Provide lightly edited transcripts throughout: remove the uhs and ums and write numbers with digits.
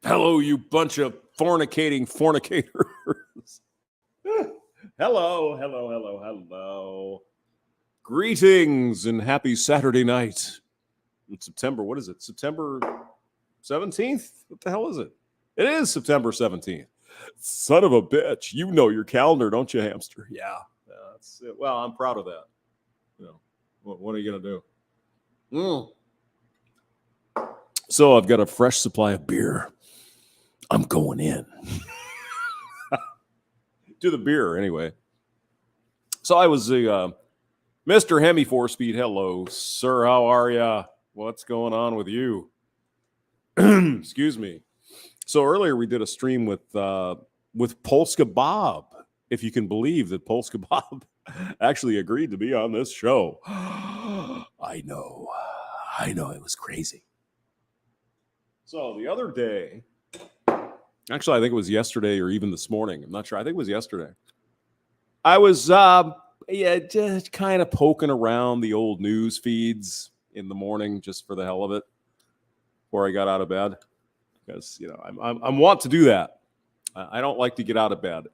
Hello, you bunch of fornicators. Hello. Greetings and happy Saturday night. It's September, what is it? September 17th? What the hell is it? It is September 17th. Son of a bitch. You know your calendar, don't you, Hamster? Yeah. That's it. Well, I'm proud of that. You know, what are you going to do? So I've got a fresh supply of beer. I'm going in. To the beer, anyway. So I was Mr. Hemi 4-Speed. Hello, sir. How are ya? What's going on with you? Excuse me. So earlier we did a stream with Polska Bob. If you can believe that Polska Bob actually agreed to be on this show. I know. It was crazy. So the other day, actually, I think it was yesterday or even this morning. I'm not sure. I think it was yesterday. I was just kind of poking around the old news feeds in the morning just for the hell of it before I got out of bed. Because, you know, I'm want to do that. I don't like to get out of bed.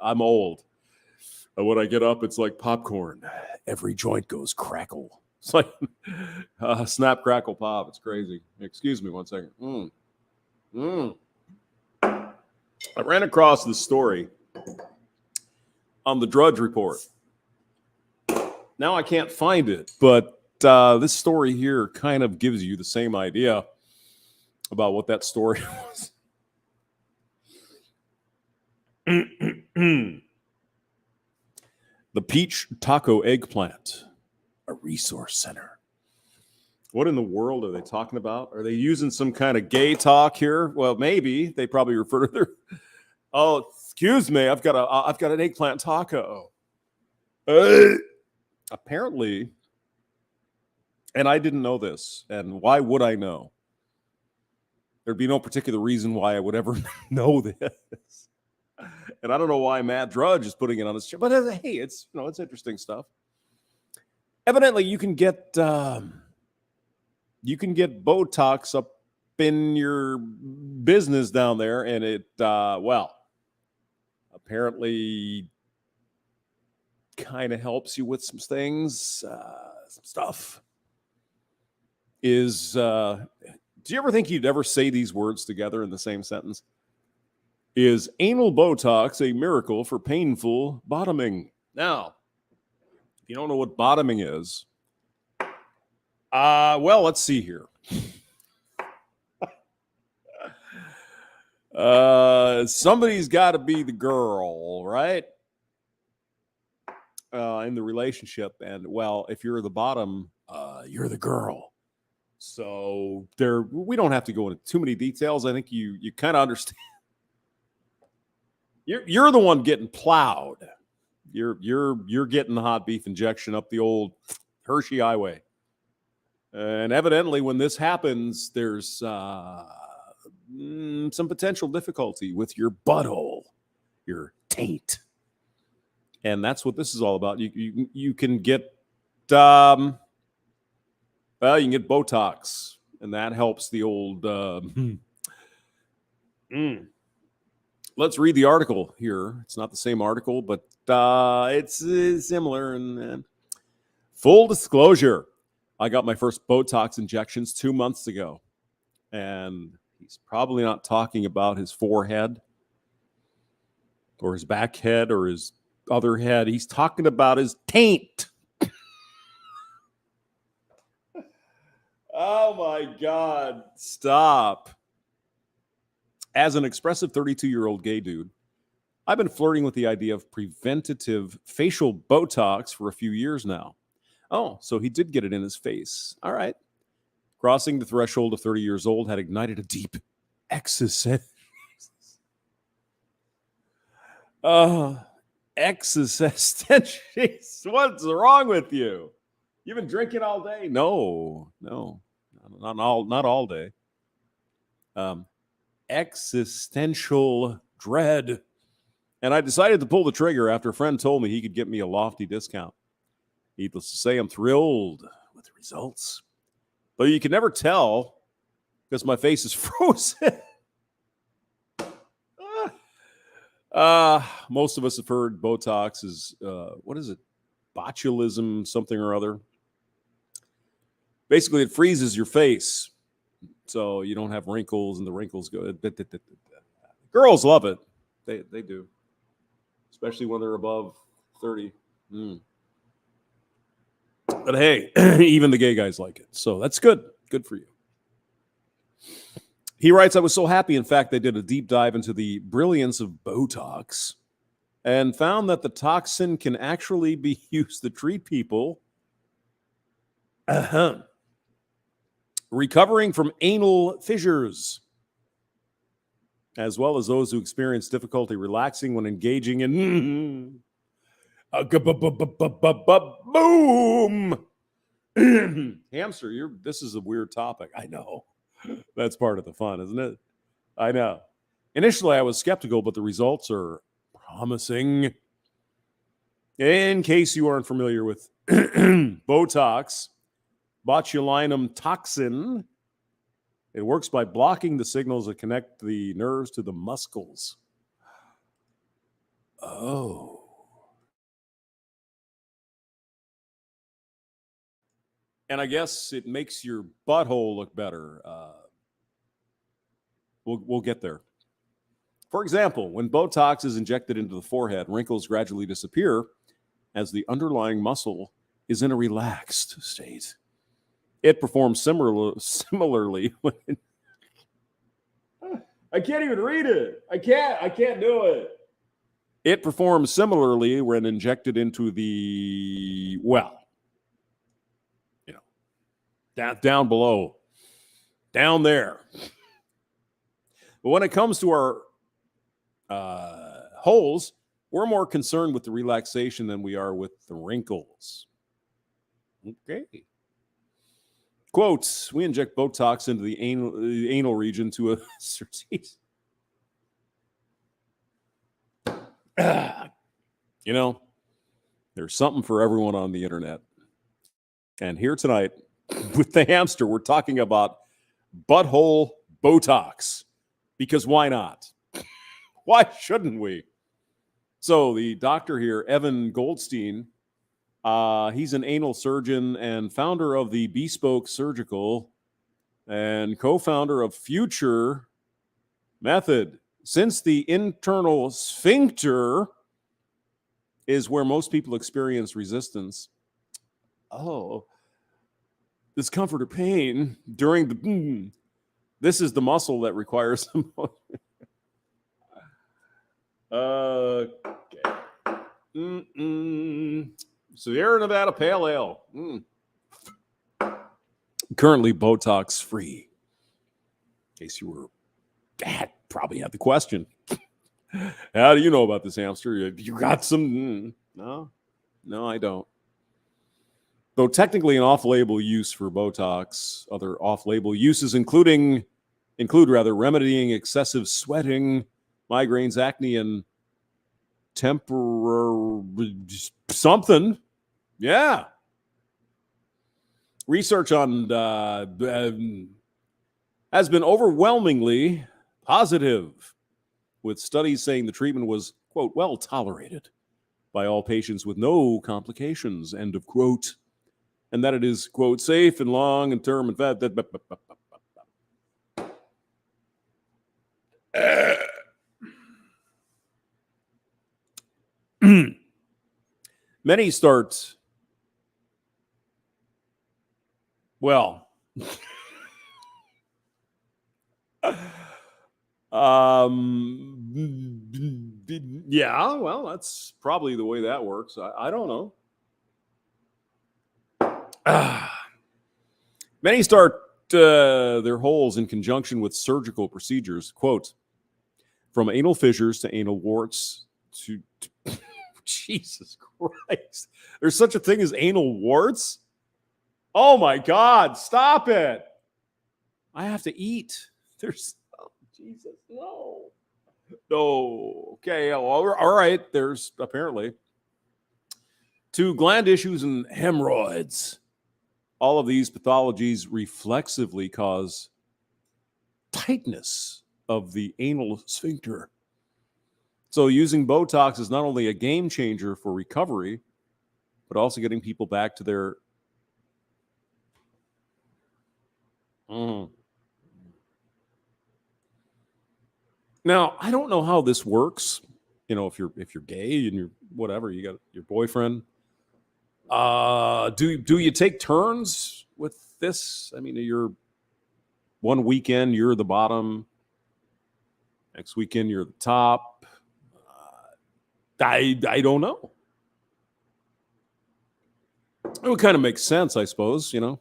I'm old. And when I get up, it's like popcorn. Every joint goes crackle. It's like snap, crackle, pop. It's crazy. Excuse me one second. I ran across this story on the Drudge Report. Now I can't find it, but this story here kind of gives you the same idea about what that story was. The Peach Taco Eggplant, a resource center. What in the world are they talking about? Are they using some kind of gay talk here? Well, maybe. They probably refer to their... Oh, excuse me. I've got an eggplant taco. Apparently, and I didn't know this, and why would I know? There'd be no particular reason why I would ever know this. And I don't know why Matt Drudge is putting it on his show, but hey, it's interesting stuff. Evidently, you can get Botox up in your business down there, and it apparently kind of helps you with some things, some stuff. Do you ever think you'd ever say these words together in the same sentence? Is anal Botox a miracle for painful bottoming? Now, if you don't know what bottoming is, well, let's see here. Somebody's got to be the girl, right? In the relationship. And, well, if you're the bottom, you're the girl. So we don't have to go into too many details. I think you kind of understand. You're the one getting plowed. You're getting the hot beef injection up the old Hershey Highway. And evidently, when this happens, there's some potential difficulty with your butthole, your taint. And that's what this is all about. You can get, you can get Botox, and that helps the old. Let's read the article here. It's not the same article, but it's similar. And full disclosure, I got my first Botox injections 2 months ago. And he's probably not talking about his forehead or his back head or his other head. He's talking about his taint. Oh, my God. Stop. As an expressive 32-year-old gay dude, I've been flirting with the idea of preventative facial Botox for a few years now. Oh, so he did get it in his face. All right. Crossing the threshold of 30 years old had ignited a deep existential. What's wrong with you? You've been drinking all day? No, not all day. Existential dread. And I decided to pull the trigger after a friend told me he could get me a lofty discount. Needless to say, I'm thrilled with the results. But you can never tell because my face is frozen. Most of us have heard Botox is, what is it? Botulism, something or other. Basically, it freezes your face so you don't have wrinkles and the wrinkles go. Girls love it. They do, especially when they're above 30. But hey, even the gay guys like it. So that's good. Good for you. He writes, I was so happy, in fact, they did a deep dive into the brilliance of Botox and found that the toxin can actually be used to treat people recovering from anal fissures, as well as those who experience difficulty relaxing when engaging in boom. Hamster, this is a weird topic. I know. That's part of the fun, isn't it? I know. Initially, I was skeptical, but the results are promising. In case you aren't familiar with Botox, botulinum toxin, it works by blocking the signals that connect the nerves to the muscles. Oh. And I guess it makes your butthole look better. We'll get there. For example, when Botox is injected into the forehead, wrinkles gradually disappear as the underlying muscle is in a relaxed state. It performs similarly when I can't even read it. I can't do it. It performs similarly when injected into the, down below, down there. But when it comes to our holes, we're more concerned with the relaxation than we are with the wrinkles. Okay. Quotes, we inject Botox into the anal region to a there's something for everyone on the internet. And here tonight with the hamster, we're talking about butthole Botox. Because why not? Why shouldn't we? So the doctor here, Evan Goldstein, he's an anal surgeon and founder of the Bespoke Surgical and co-founder of Future Method. Since the internal sphincter is where most people experience resistance, discomfort or pain during the this is the muscle that requires the most. Okay. Sierra Nevada Pale Ale. Currently Botox free. In case you were probably had the question. How do you know about this, hamster? You got some? No, I don't. Though technically an off-label use for Botox, other off-label uses include remedying excessive sweating, migraines, acne, and temporary something. Yeah. Research on has been overwhelmingly positive, with studies saying the treatment was, quote, well tolerated by all patients with no complications, end of quote, and that it is, quote, safe and long and term and fat. Many start, that's probably the way that works. I don't know. Many start their holes in conjunction with surgical procedures. Quote, from anal fissures to anal warts to Jesus Christ. There's such a thing as anal warts? Oh my God, stop it. I have to eat. Jesus, no. No. Okay, all right. There's apparently to gland issues and hemorrhoids. All of these pathologies reflexively cause tightness of the anal sphincter. So using Botox is not only a game changer for recovery, but also getting people back to their... Now, I don't know how this works. If you're gay and you're whatever, you got your boyfriend. Do you take turns with this? I mean, you're one weekend you're the bottom, next weekend you're the top. I don't know. It would kind of make sense, I suppose. I'm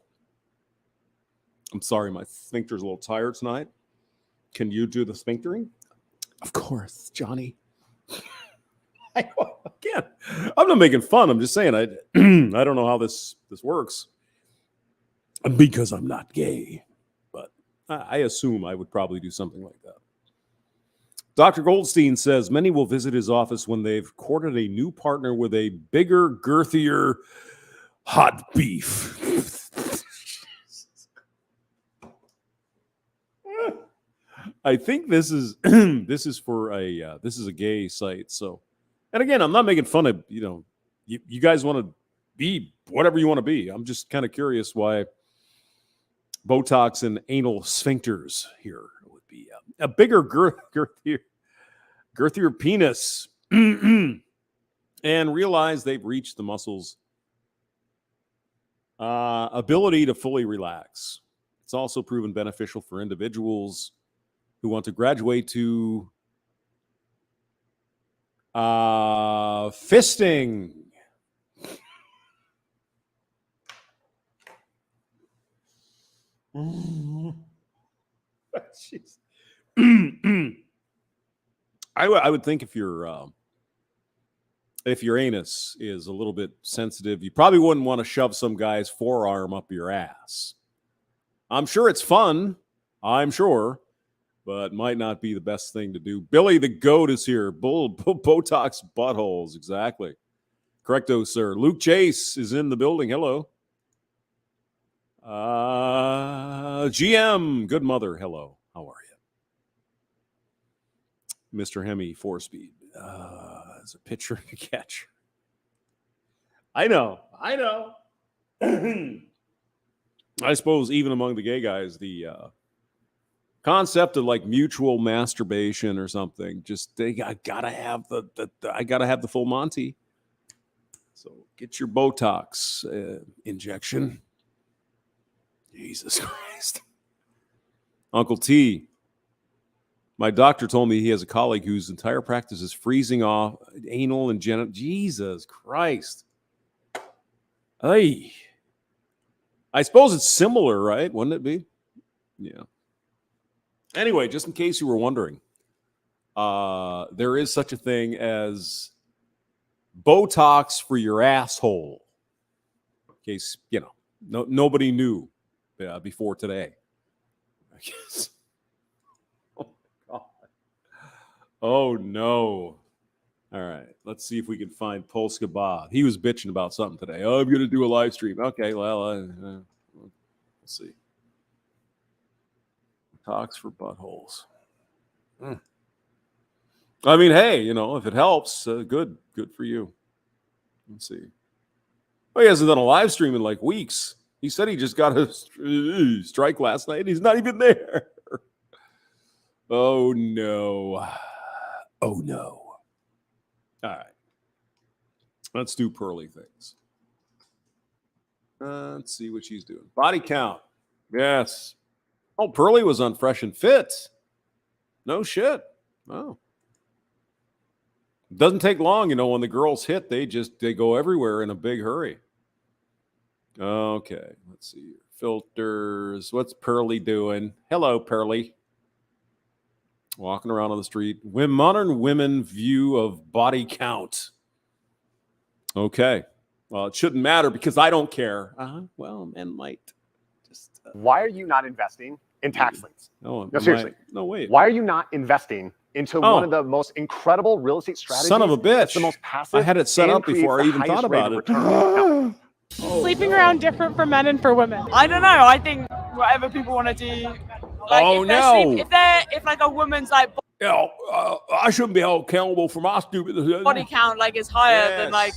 sorry, my sphincter's a little tired tonight. Can you do the sphinctering? Of course, Johnny. Again, I'm not making fun. I'm just saying I don't know how this works because I'm not gay, but I assume I would probably do something like that. Dr. Goldstein says many will visit his office when they've courted a new partner with a bigger, girthier, hot beef. I think this is for a gay site. So, and again, I'm not making fun of you guys want to be whatever you want to be. I'm just kind of curious why Botox and anal sphincters here would be a bigger, girthier penis, and realize they've reached the muscle's ability to fully relax. It's also proven beneficial for individuals who want to graduate to fisting. I would think if your anus is a little bit sensitive, you probably wouldn't want to shove some guy's forearm up your ass. I'm sure it's fun. I'm sure. But might not be the best thing to do. Billy the Goat is here. Botox buttholes. Exactly. Correcto, sir. Luke Chase is in the building. Hello. GM, good mother. Hello. How are you? Mr. Hemi, 4-speed. There's a pitcher to catch. I know. I suppose even among the gay guys, the concept of like mutual masturbation or something, just I gotta have the full Monty. So get your Botox injection. Jesus Christ. Uncle T, my doctor told me he has a colleague whose entire practice is freezing off anal and genital. Jesus Christ. Hey, I suppose it's similar, right? Wouldn't it be? Yeah. Anyway, just in case you were wondering, there is such a thing as Botox for your asshole. In case, nobody knew before today. I guess. Oh, my God. Oh, no. All right. Let's see if we can find Polska Bob. He was bitching about something today. Oh, I'm going to do a live stream. Okay, well, we'll see. Botox for buttholes. I mean, hey, if it helps, good for you. Let's see. Well, he hasn't done a live stream in like weeks. He said he just got a strike last night. He's not even there. Oh, no. Oh, no. All right. Let's do Pearly things. Let's see what she's doing. Body count. Yes. Oh, Pearly was on Fresh and Fit. No shit. Oh. It doesn't take long, when the girls hit, they go everywhere in a big hurry. Okay, let's see. Filters. What's Pearly doing? Hello, Pearly. Walking around on the street. Modern women view of body count. Okay. Well, it shouldn't matter because I don't care. Well, men might. Why are you not investing in tax liens? No, seriously. No, wait. Why are you not investing into one of the most incredible real estate strategies? Son of a bitch. That's the most passive. I had it set up before I even thought about it. Sleeping around different for men and for women. I don't know. I think whatever people want to do. Like, if like a woman's like I shouldn't be held accountable for my stupid Body count like is higher than like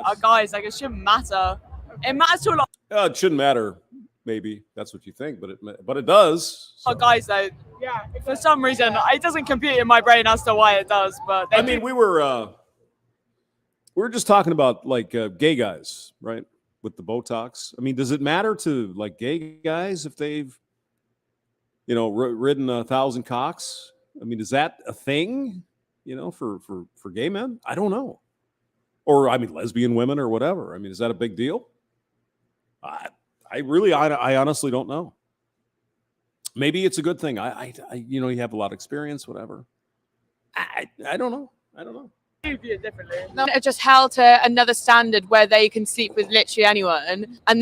our guys. Like it shouldn't matter. It matters to a lot It shouldn't matter. Maybe that's what you think, but it does. of guys though. Yeah. For some reason, it doesn't compute in my brain as to why it does. But I mean, we were just talking about like gay guys, right? With the Botox. I mean, does it matter to like gay guys if they've, ridden 1,000 cocks? I mean, is that a thing, for gay men? I don't know. Or, I mean, lesbian women or whatever. I mean, is that a big deal? I honestly don't know. Maybe it's a good thing. You have a lot of experience, whatever. I don't know. No, are just held to another standard where they can sleep with literally anyone, and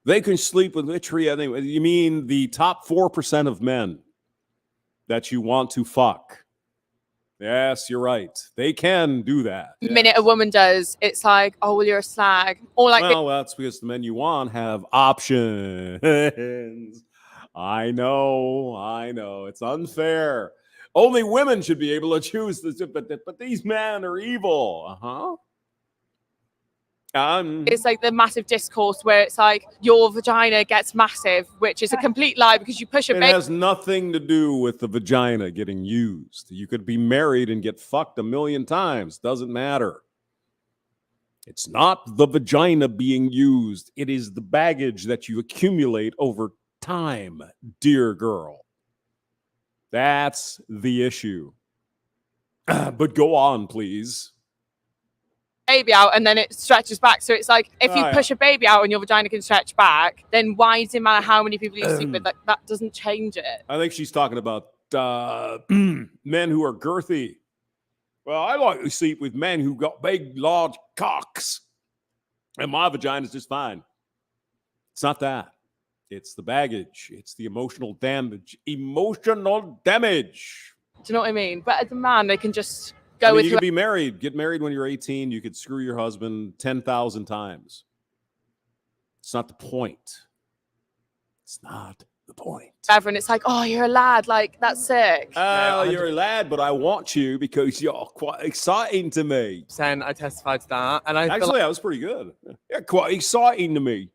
they can sleep with literally anyone. You mean the top 4% of men that you want to fuck? Yes, you're right. They can do that. the minute a woman does, it's like, oh, well, you're a slag, or like, well, that's because the men you want have options. I know. It's unfair. Only women should be able to choose this, but these men are evil. it's like the massive discourse where it's like your vagina gets massive, which is a complete lie because you push a It baby. has nothing to do with the vagina getting used. You could be married and get fucked 1,000,000 times. Doesn't matter. It's not the vagina being used. It is the baggage that you accumulate over time, dear girl. That's the issue. But go on, please. Baby out and then it stretches back. So it's like if you push a baby out and your vagina can stretch back, then why does it matter how many people you sleep with? Like, that doesn't change it. I think she's talking about men who are girthy. Well, I like to sleep with men who got big, large cocks. And my vagina's just fine. It's not that. It's the baggage. It's the emotional damage. Emotional damage. Do you know what I mean? But as a man, they can just go with you could be married. Get married when you're 18. You could screw your husband 10,000 times. It's not the point. It's not the point. And it's like, oh, you're a lad. Like, that's sick. Oh, you're a lad, but I want you because you're quite exciting to me. I testified to that. And I Actually, that was pretty good. Yeah, quite exciting to me.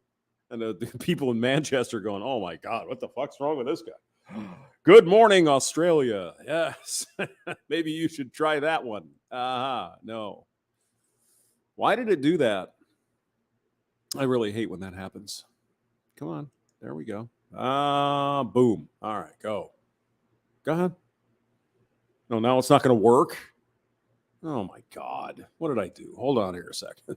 And the people in Manchester going, oh, my God, what the fuck's wrong with this guy? Good morning, Australia. Yes. Maybe you should try that one. No. Why did it do that? I really hate when that happens. Come on. There we go. Boom. All right, go. Go ahead. No, now it's not going to work. Oh, my God. What did I do? Hold on here a second.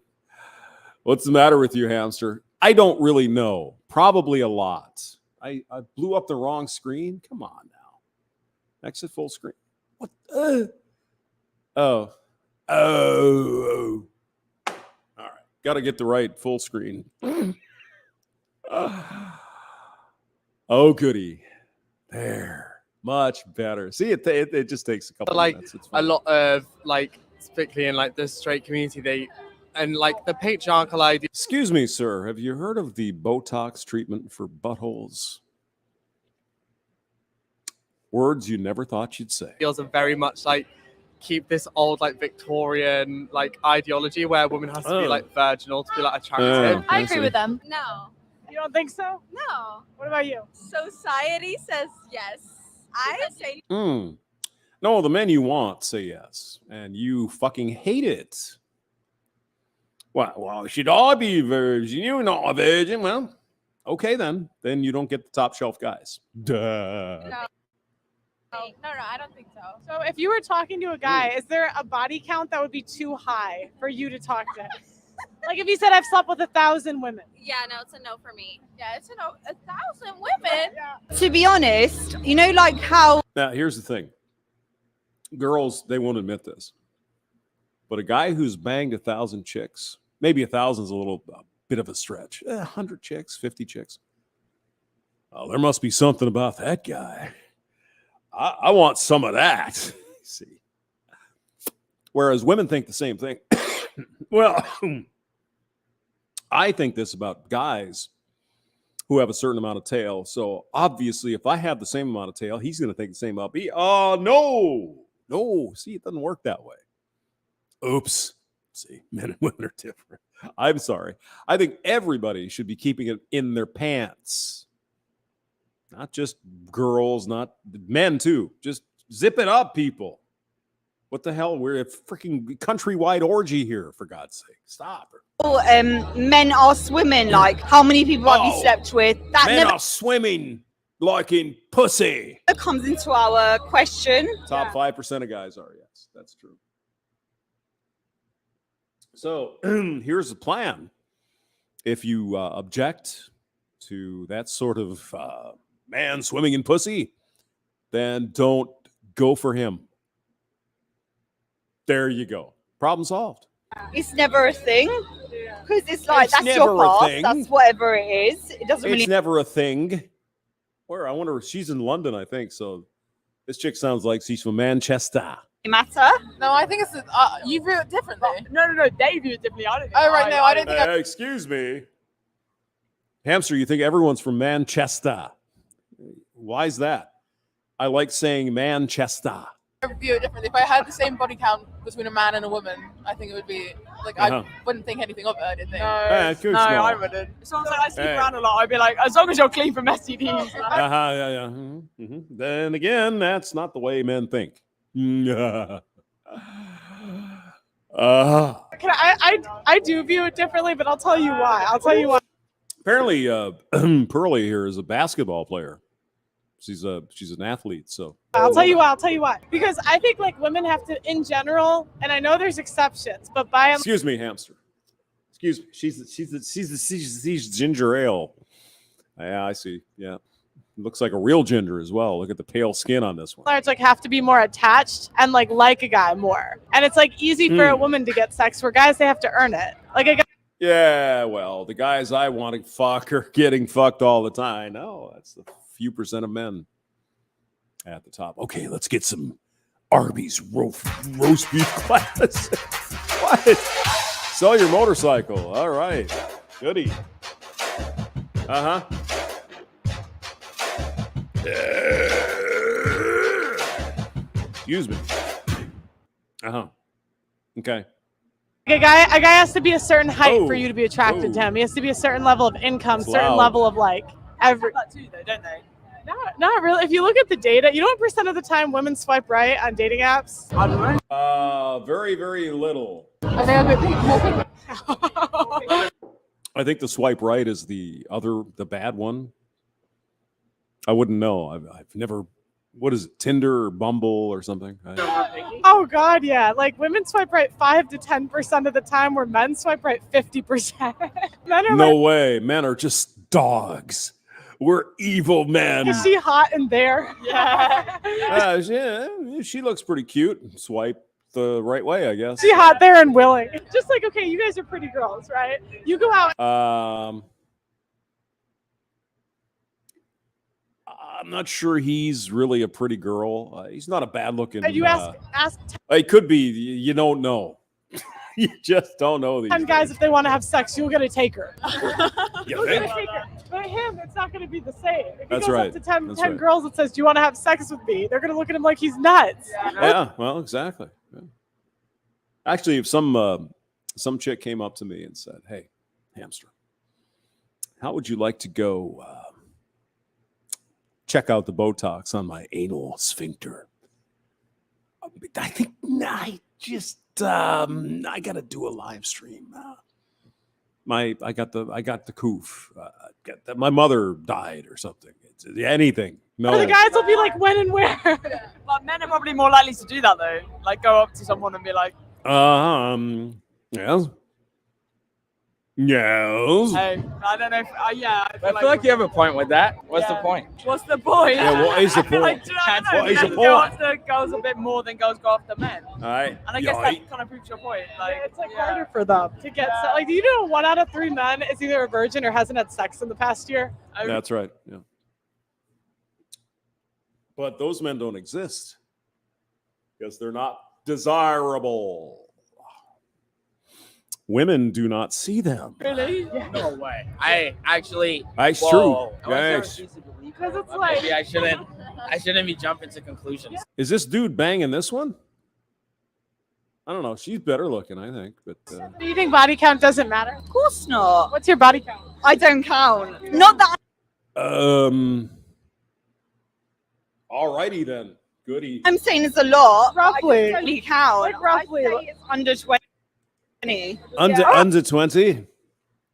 What's the matter with you, Hamster? I don't really know. Probably a lot. I blew up the wrong screen. Come on now. Exit full screen. What? Oh. All right. Got to get the right full screen. Oh, goody. There. Much better. See, it just takes a couple minutes. It's a lot of particularly in the straight community, the patriarchal idea. Excuse me, sir. Have you heard of the Botox treatment for buttholes? Words you never thought you'd say. Feels very much keep this old Victorian ideology where a woman has to be virginal to be attractive. I agree with them. No. You don't think so? No. What about you? Society says yes. I say No, the men you want say yes, and you fucking hate it. Well, should I be a virgin? You're not a virgin. Well, okay then. Then you don't get the top shelf guys. Duh. no, I don't think so. So if you were talking to a guy, is there a body count that would be too high for you to talk to him? If you said I've slept with 1,000 women. Yeah, no, it's a no for me. Yeah, it's a no. 1,000 women. Yeah. To be honest, how Now, here's the thing. Girls, they won't admit this. But a guy who's banged 1,000 chicks, maybe 1,000 is a bit of a stretch. 100 chicks, 50 chicks. Oh, there must be something about that guy. I want some of that. See. Whereas women think the same thing. Well, I think this about guys. who have a certain amount of tail. So obviously, if I have the same amount of tail, he's going to think the same up. Oh, no. See, it doesn't work that way. Oops. See, men and women are different. I'm sorry. I think everybody should be keeping it in their pants. Not just girls, not men too. Just zip it up, people. What the hell? We're a freaking countrywide orgy here, for God's sake. Stop. Men are swimming. Like, how many people have you slept with? That Men never are swimming like in pussy. comes into our question. Top 5% of guys are, yes. That's true. So here's the plan. If you object to that sort of man swimming in pussy, then don't go for him. There you go. Problem solved. It's never a thing because it's like It's that's never your a past. thing. That's whatever it is. It doesn't really It's never a thing. Where? I wonder if she's in London, I think. So this chick sounds like she's from Manchester. matter. No, I think it's you view it differently. No, they view it differently. I don't think. Oh right, no, I don't think. Excuse me. Hamster, you think everyone's from Manchester. Why is that? I like saying Manchester. I view it differently. If I had the same body count between a man and a woman, I think it would be like I wouldn't think anything of it. I didn't think. I wouldn't. As long as I sleep around a lot, I'd be like, as long as you're clean from STDs. Yeah. Then again, that's not the way men think. I do view it differently, but I'll tell you why. Apparently, Pearly here is a basketball player. She's an athlete, so I'll tell you why. Because I think like women have to, in general, and I know there's exceptions, but by and excuse me, Hamster. Excuse me. She's ginger ale. Yeah, I see. Yeah, looks like a real ginger as well. Look at the pale skin on this one. large, like have to be more attached and like a guy more. And it's like easy for a woman to get sex, where guys they have to earn it. Like a guy. Yeah, well, the guys I want to fuck are getting fucked all the time. No, that's the few percent of men at the top. Okay, let's get some Arby's roast beef class. What? Sell your motorcycle. All right. Goody. Excuse me. Okay. A guy has to be a certain height for you to be attracted to him. He has to be a certain level of income, certain level of like every. That too, though, don't they? Not really. If you look at the data, you know what percent of the time women swipe right on dating apps? I don't know. Very, very little. I think a bit more. I think the swipe right is the bad one. I wouldn't know. I've never. What is it? Tinder or Bumble or something? Oh God, yeah. Like women swipe right 5 to 10% of the time, where men swipe right 50%. Men are No way. Men are just dogs. We're evil men. Is she hot in there? Yeah. Yeah, she looks pretty cute. Swipe the right way, I guess. She hot there and willing. Just like, okay, you guys are pretty girls, right? You go out. I'm not sure he's really a pretty girl. He's not a bad looking. And you ask it could be. You don't know. You just don't know these 10 guys if they want to have sex. You'll get a taker. You think? But him, it's not going to be the same. If he That's goes right. up to 10 That's right. girls that says, "Do you want to have sex with me?" They're going to look at him like he's nuts. Yeah. Well, exactly. Yeah. Actually, if some chick came up to me and said, "Hey, Hamster, how would you like to go check out the Botox on my anal sphincter?" I think I just I gotta do a live stream. I got the coof. My mother died or something. It's anything. No. Or the guys will be like, "When and where?" Like, men are probably more likely to do that though. Like go up to someone and be like, Yes. Yes. "Hey, I don't know if yeah." I feel like you have a point with that. What's the point? What's the point? Yeah, what is the point? Like, I don't know, What is the men go point? after girls a bit more than girls go after men. All right. And I guess that kind of proves your point. Like, It's like harder for them to get sex. Like, do you know 1 out of 3 men is either a virgin or hasn't had sex in the past year? That's right. Yeah. But those men don't exist because they're not desirable. women do not see them. Really? No way. I actually. It's Whoa. true. Yes. Because it's like Maybe I shouldn't be jumping to conclusions. Is this dude banging this one? I don't know. She's better looking, I think. But do you think body count doesn't matter? Of course not. What's your body count? I don't count. Not that. Alrighty then. Goody. I'm saying it's a lot. Roughly. I totally count. Like roughly. I'd say it's under 20. Under 20.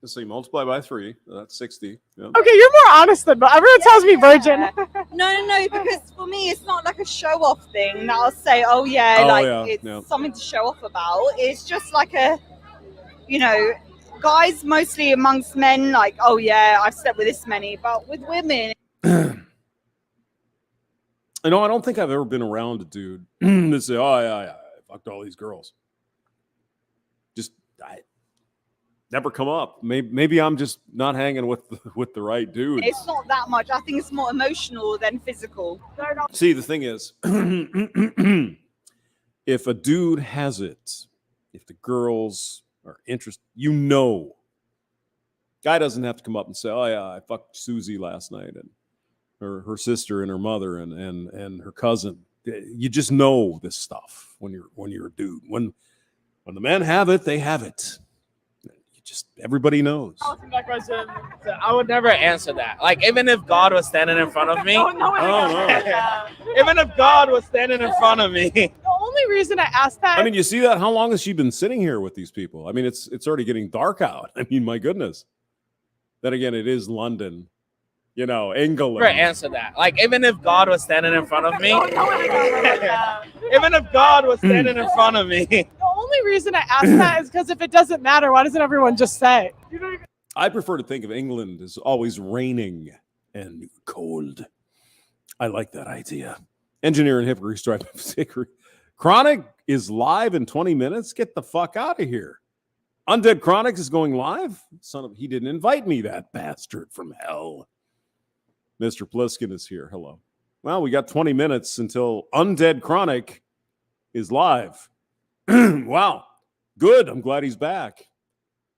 Let's see, multiply by 3. That's 60. Yeah. Okay, you're more honest than everyone tells me virgin. No, because for me, it's not like a show-off thing that I'll say, oh yeah, Oh, like yeah, it's yeah. something to show off about. It's just like a, guys mostly amongst men, like, oh yeah, I've slept with this many, but with women. I don't think I've ever been around a dude that say, oh yeah, I fucked all these girls. Just never come up. Maybe I'm just not hanging with the right dudes. It's not that much. I think it's more emotional than physical. See, the thing is, if a dude has it, if the girls are interested, guy doesn't have to come up and say, oh yeah, I fucked Susie last night and her sister and her mother and her cousin. You just know this stuff when you're a dude. When the men have it, they have it. Everybody knows. I would never answer that. Like, even if God was standing in front of me. No. Even if God was standing in front of me. The only reason I asked that. I mean, you see that? How long has she been sitting here with these people? I mean, it's already getting dark out. I mean, my goodness. Then again, it is London. England. Never answer that. Like, even if God was standing in front of me. Even if God was standing in front of me. The only reason I asked that is because if it doesn't matter, why doesn't everyone just say? I prefer to think of England as always raining and cold. I like that idea. Engineer and Hickory Stripe. Chronic is live in 20 minutes. Get the fuck out of here. Undead Chronic is going live. He didn't invite me, that bastard from hell. Mr. Pliskin is here. Hello. Well, we got 20 minutes until Undead Chronic is live. Wow. Good. I'm glad he's back.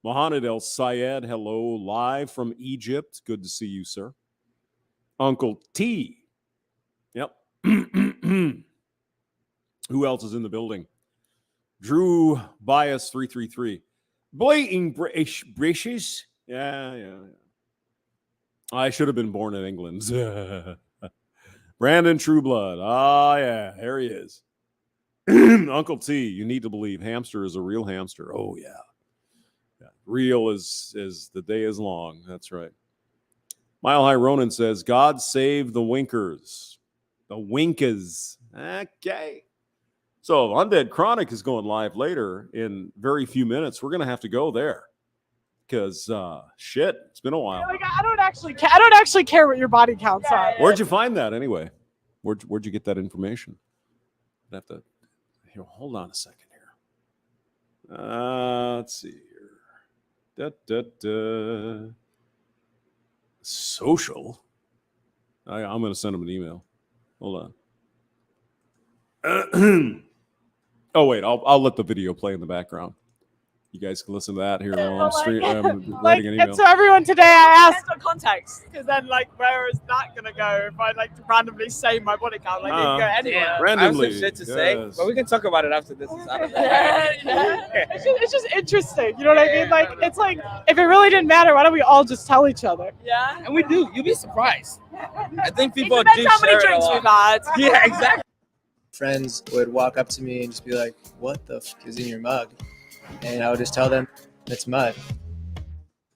Mohamed El Sayed, hello, live from Egypt. Good to see you, sir. Uncle T. Yep. Who else is in the building? Drew Bias 333. Blatant British. Yeah. I should have been born in England. Brandon Trueblood. Oh, yeah. There he is. Uncle T, you need to believe Hamster is a real hamster. Oh, yeah. Real as the day is long. That's right. Mile High Ronan says, God save the Winkers. The Winkers. Okay. So Undead Chronic is going live later in very few minutes. We're going to have to go there. Because shit, it's been a while. Like, I don't actually care what your body counts are. Where'd you find that anyway? Where'd you get that information? I have to hold on a second here. Let's see here. Social. I'm going to send him an email. Hold on. Oh wait, I'll let the video play in the background. You guys can listen to that here while I'm writing an email. And so everyone today, I asked for context, because then where is that gonna go if I randomly say my body count? It can go anywhere. Randomly. I have some shit to say, but we can talk about it after this is out of It's just interesting. You know what I mean? Like, it's like, if it really didn't matter, why don't we all just tell each other? Yeah. And we do. You'd be surprised. I think people It depends do how many share it a drinks lot. we've had. Yeah, exactly. Friends would walk up to me and just be like, what the f is in your mug? And I would just tell them it's mud.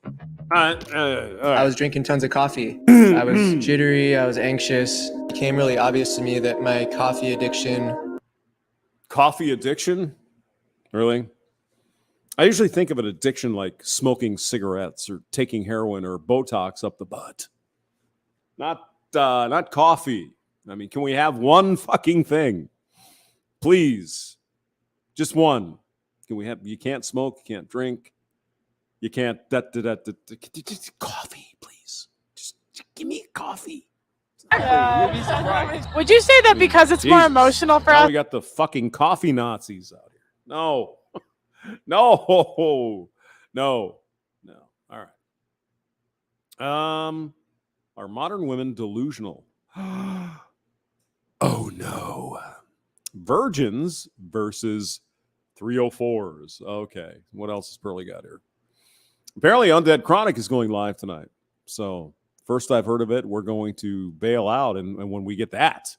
All right. I was drinking tons of coffee. I was jittery. I was anxious. It became really obvious to me that my coffee addiction. Coffee addiction? Really? I usually think of an addiction like smoking cigarettes or taking heroin or Botox up the butt. Not coffee. I mean, can we have one fucking thing? Please. Just one. You can't smoke, you can't drink, you can't coffee, please. Just give me coffee. Would you say that because it's more emotional for now us? we got the fucking coffee Nazis out here. No. No. All right. Are modern women delusional? Oh no. Virgins versus 304s. Okay. What else has Pearly got here? Apparently Undead Chronic is going live tonight. So first I've heard of it, we're going to bail out. And when we get that,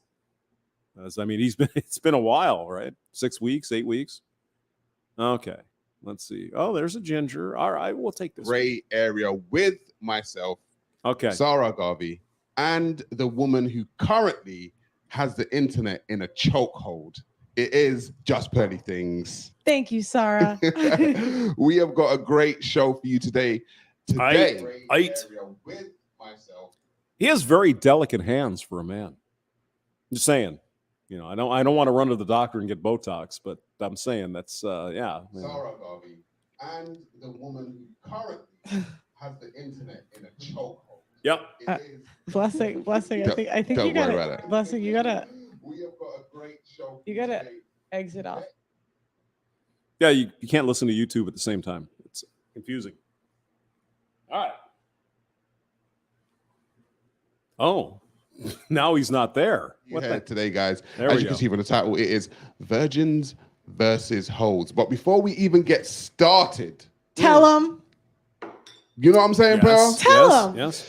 I mean, it's been a while, right? 6 weeks, 8 weeks. Okay. Let's see. Oh, there's a Ginger. All right. We'll take this. Gray area with myself. Okay. Sarah Garvey, and the woman who currently has the internet in a chokehold. It is Just Pearly Things. Thank you, Sarah. We have got a great show for you today. With myself. He has very delicate hands for a man. Just saying. You know, I don't want to run to the doctor and get Botox, but I'm saying that's yeah. Sarah Garvey, and the woman who currently has the internet in a chokehold. Yep. Blessing. I think you gotta. Blessing, you gotta. We have got a great show. You gotta exit off. Yeah, you can't listen to YouTube at the same time. It's confusing. All right. Oh, now he's not there. What today, guys? There As you can see from the title, it is Virgins versus Hoes. But before we even get started, tell them. You know what I'm saying, Pearl? Tell them. Yes.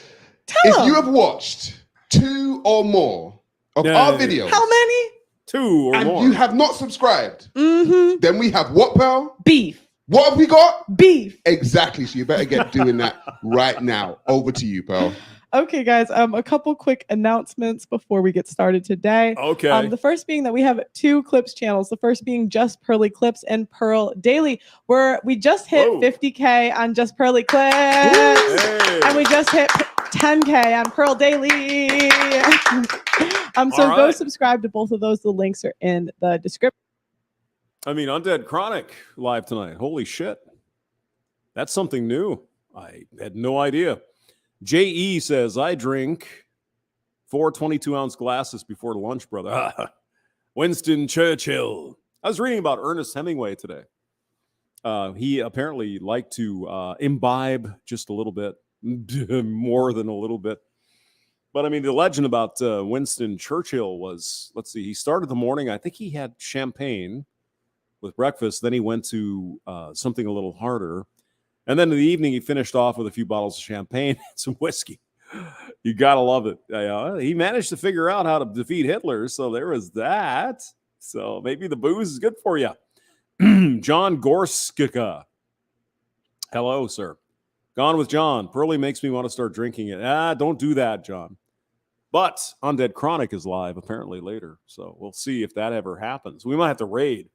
If you have watched 2 or more of our videos, how many? 2 or and more. you have not subscribed, then we have what, Pearl? Beef. What have we got? Beef. Exactly. So you better get doing that right now. Over to you, Pearl. Okay, guys. A couple quick announcements before we get started today. Okay. The first being that we have 2 Clips channels. The first being Just Pearly Clips and Pearl Daily, where we just hit 50K on Just Pearly Clips, and we just hit 10K on Pearl Daily. So go subscribe to both of those. The links are in the description. I mean, Undead Chronic live tonight. Holy shit. That's something new. I had no idea. J.E. says, I drink 4 22-ounce glasses before lunch, brother. Winston Churchill. I was reading about Ernest Hemingway today. He apparently liked to imbibe just a little bit, more than a little bit. But I mean, the legend about Winston Churchill was, let's see, he started the morning, I think he had champagne with breakfast. Then he went to something a little harder. And then in the evening, he finished off with a few bottles of champagne and some whiskey. You got to love it. He managed to figure out how to defeat Hitler. So there was that. So maybe the booze is good for you. John Gorskika. Hello, sir. Gone with John. Pearly makes me want to start drinking it. Don't do that, John. But Undead Chronic is live apparently later. So we'll see if that ever happens. We might have to raid.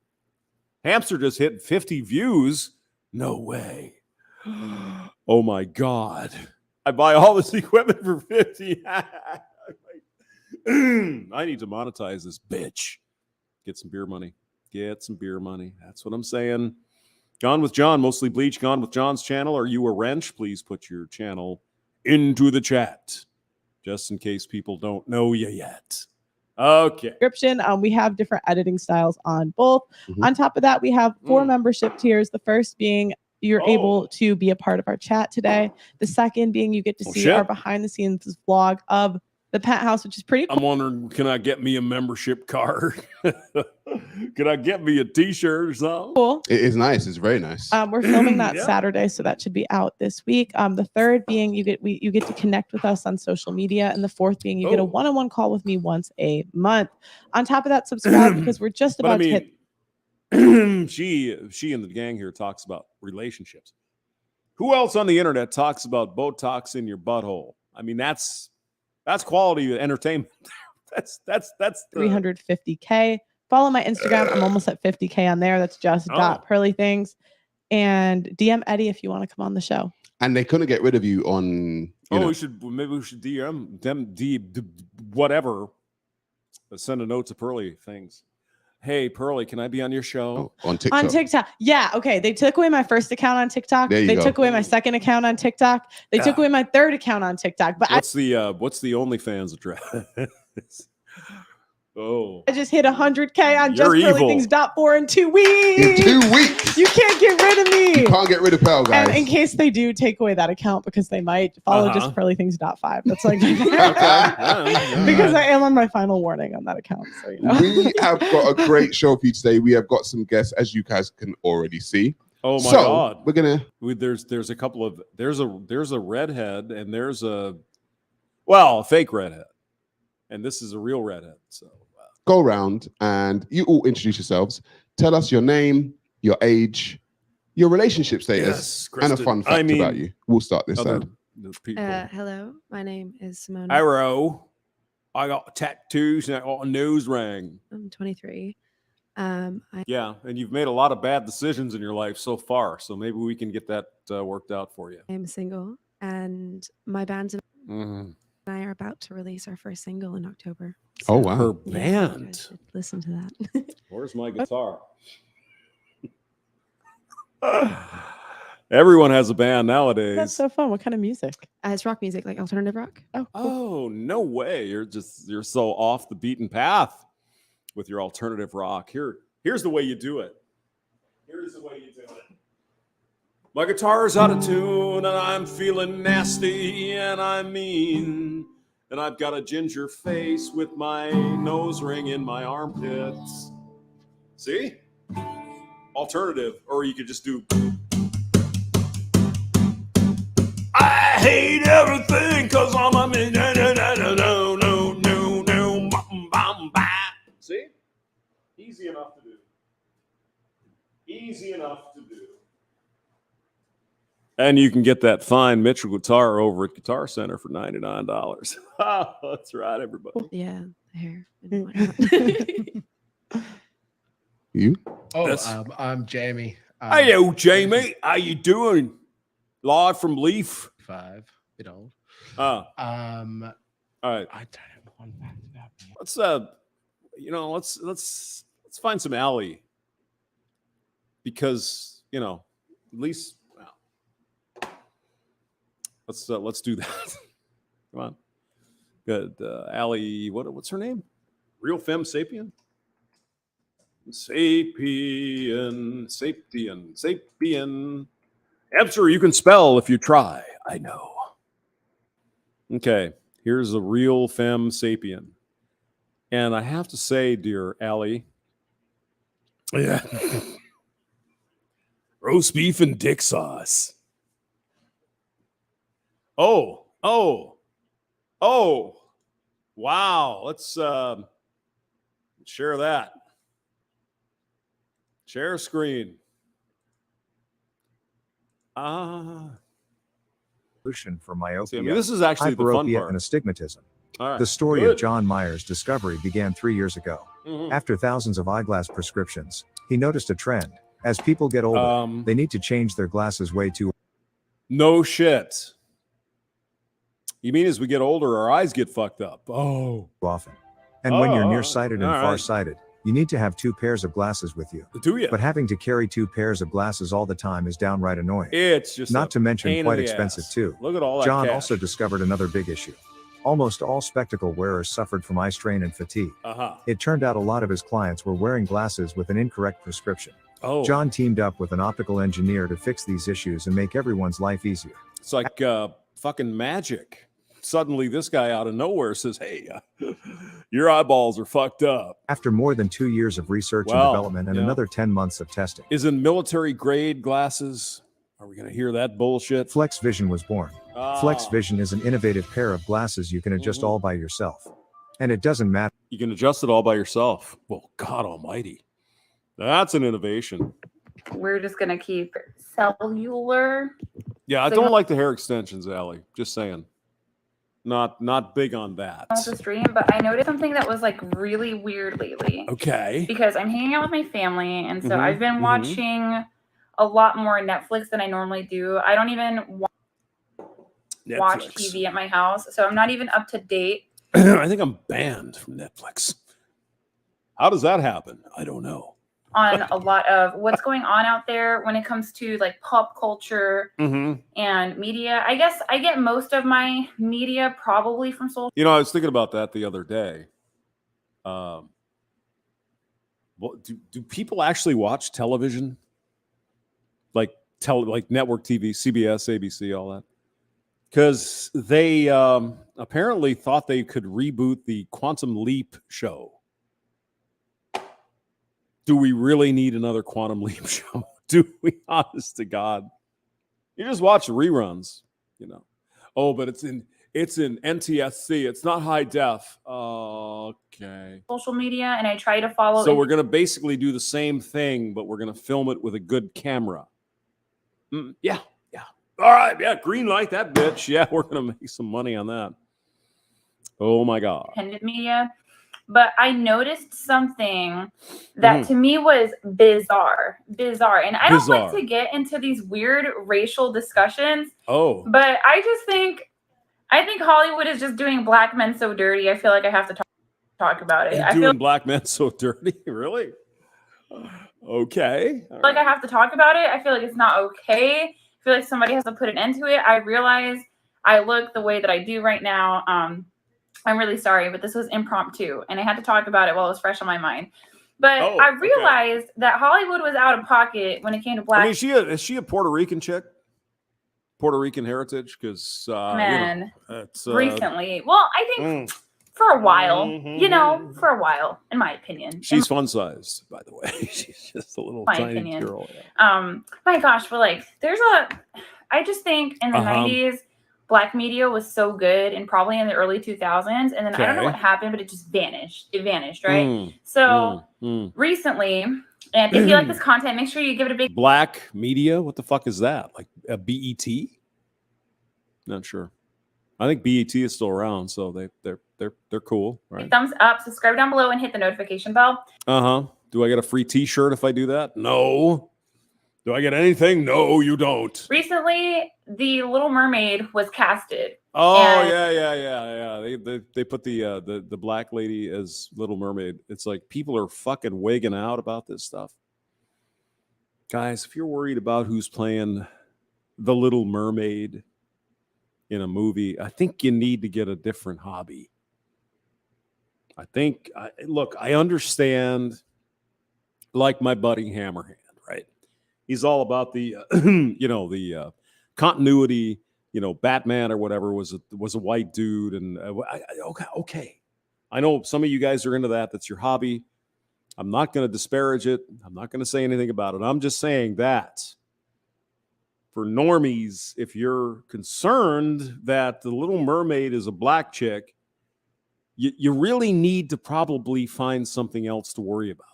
Hamster just hit 50 views. No way. Oh my God. I buy all this equipment for 50. I need to monetize this bitch. Get some beer money. That's what I'm saying. Gone with John, mostly bleach. Gone with John's channel. Are you a wrench? Please put your channel into the chat, just in case people don't know you yet. Okay. Description. We have different editing styles on both. On top of that, we have 4 membership tiers. The first being you're able to be a part of our chat today. The second being you get to see our behind the scenes vlog of the penthouse, which is pretty cool. I'm wondering, can I get me a membership card? Can I get me a t-shirt or something? Cool. It is nice. It's very nice. We're filming that Saturday, so that should be out this week. The third being you get to connect with us on social media, and the fourth being you get a one-on-one call with me once a month. On top of that, subscribe because we're just about to hit. She and the gang here talks about relationships. Who else on the internet talks about Botox in your butthole? I mean, that's quality entertainment. that's 350K. Follow my Instagram. I'm almost at 50K on there. That's just .pearlythings. And DM Eddie if you want to come on the show. And they couldn't get rid of you on. Maybe we should DM them. Whatever. Send a note to Pearly Things. Hey, Pearly, can I be on your show? On TikTok. On TikTok. Yeah. Okay. They took away my first account on TikTok. They took away my second account on TikTok. They took away my third account on TikTok. But what's the OnlyFans address? Oh. I just hit 100K on You're evil. justpearlythings.4 in 2 weeks. In 2 weeks. You can't get rid of me. You can't get rid of Pearl, guys. And in case they do take away that account, because they might, follow justpearlythings.5. That's like because I am on my final warning on that account. So you know. We have got a great show for you today. We have got some guests, as you guys can already see. Oh my God. We're gonna there's a couple of there's a redhead and there's a fake redhead. And this is a real redhead. So go around and you all introduce yourselves. Tell us your name, your age, your relationship status, and a fun fact about you. We'll start this side. Hello, my name is Simone. Arrow. I got tattoos and I got a nose ring. I'm 23. Yeah, and you've made a lot of bad decisions in your life so far. So maybe we can get that worked out for you. I'm single, and my band and I are about to release our first single in October. So, oh wow! Her band. Listen to that. Where's my guitar? Everyone has a band nowadays. That's so fun. What kind of music? It's rock music, like alternative rock. Oh, cool. Oh, no way. You're so off the beaten path with your alternative rock. Here's the way you do it. Here's the way you do it. My guitar's out of tune and I'm feeling nasty and I'm mean. And I've got a ginger face with my nose ring in my armpits. See? Alternative. Or you could just do... I hate everything because I'm a... See? Easy enough to do. Easy enough to do. And you can get that fine Mitchell guitar over at Guitar Center for $99. That's right, everybody. Yeah, the hair. You? Oh, I'm Jamie. Hey, Jamie. How you doing? Live from Leaf. 5, bit old. All right. I don't have one fact about me. Let's find some alley. Because, at least let's do that. Come on. Good. Allie, what's her name? Real Femme Sapien? Sapien. Hamster, you can spell if you try. I know. Okay. Here's a Real Femme Sapien. And I have to say, dear Allie. Yeah. Roast beef and dick sauce. Oh. Wow. Let's share that. Share screen. Solution for myopia. This is actually the fun part. And astigmatism. All right. The story Good. of John Mayer's discovery began 3 years ago. After thousands of eyeglass prescriptions, he noticed a trend. As people get older, they need to change their glasses way too. No shit. You mean as we get older, our eyes get fucked up? Oh. Often. And when you're nearsighted and all right. farsighted, you need to have 2 pairs of glasses with you. Do you? But having to carry 2 pairs of glasses all the time is downright annoying. It's just not to mention pain quite in the expensive ass. too. Look at all that John cash. also discovered another big issue. Almost all spectacle wearers suffered from eye strain and fatigue. It turned out a lot of his clients were wearing glasses with an incorrect prescription. Oh. John teamed up with an optical engineer to fix these issues and make everyone's life easier. It's like fucking magic. Suddenly this guy out of nowhere says, hey, your eyeballs are fucked up. After more than 2 years of research and development and another 10 months of testing. Is in military grade glasses. Are we going to hear that bullshit? Flex Vision was born. Flex Vision is an innovative pair of glasses you can adjust all by yourself. And it doesn't matter. You can adjust it all by yourself. Well, God almighty. That's an innovation. We're just going to keep cellular. Yeah, I don't like the hair extensions, Allie. Just saying. Not big on that. Off the stream, but I noticed something that was like really weird lately. Okay. Because I'm hanging out with my family, and so I've been watching a lot more Netflix than I normally do. I don't even watch TV at my house, so I'm not even up to date. I think I'm banned from Netflix. How does that happen? I don't know. On a lot of what's going on out there when it comes to like pop culture and media. I guess I get most of my media probably from social. I was thinking about that the other day. do people actually watch television? Like network TV, CBS, ABC, all that? Because they apparently thought they could reboot the Quantum Leap show. Do we really need another Quantum Leap show? Do we? Honest to God. You just watch reruns, you know. Oh, but it's in NTSC. It's not high def. Okay. Social media, and I try to follow. So we're going to basically do the same thing, but we're going to film it with a good camera. Yeah. All right. Yeah. Green light that bitch. Yeah. We're going to make some money on that. Oh my God. Independent media. But I noticed something that to me was bizarre. And I don't like to get into these weird racial discussions. Oh. But I think Hollywood is just doing black men so dirty. I feel like I have to talk about it. I feel black men so dirty? Really? Okay. like I have to talk about it. I feel like it's not okay. I feel like somebody has to put an end to it. I realize I look the way that I do right now. I'm really sorry, but this was impromptu, and I had to talk about it while it was fresh on my mind. But I realized that Hollywood was out of pocket when it came to black. I mean, is she a Puerto Rican chick? Puerto Rican heritage? Because recently, well, I think for a while, for a while, in my opinion. She's fun sized, by the way. She's just a little tiny girl. Yeah. My gosh, but like, I just think in the 90s. Black media was so good, and probably in the early 2000s, and then I don't know what happened, but it just vanished. It vanished, right? Recently, and if you like this content, make sure you give it a big black media. What the fuck is that? Like a BET? Not sure. I think BET is still around, so they're cool, right? thumbs up, subscribe down below, and hit the notification bell. Do I get a free T-shirt if I do that? No. Do I get anything? No, you don't. Recently, The Little Mermaid was casted. Oh, yeah. They put the black lady as Little Mermaid. It's like people are fucking wigging out about this stuff. Guys, if you're worried about who's playing the Little Mermaid in a movie, I think you need to get a different hobby. Look, I understand, like my buddy Hammerhand, right? He's all about the, the continuity. Batman or whatever was a white dude, and okay. I know some of you guys are into that. That's your hobby. I'm not going to disparage it. I'm not going to say anything about it. I'm just saying that for normies, if you're concerned that the Little Mermaid is a black chick, you really need to probably find something else to worry about.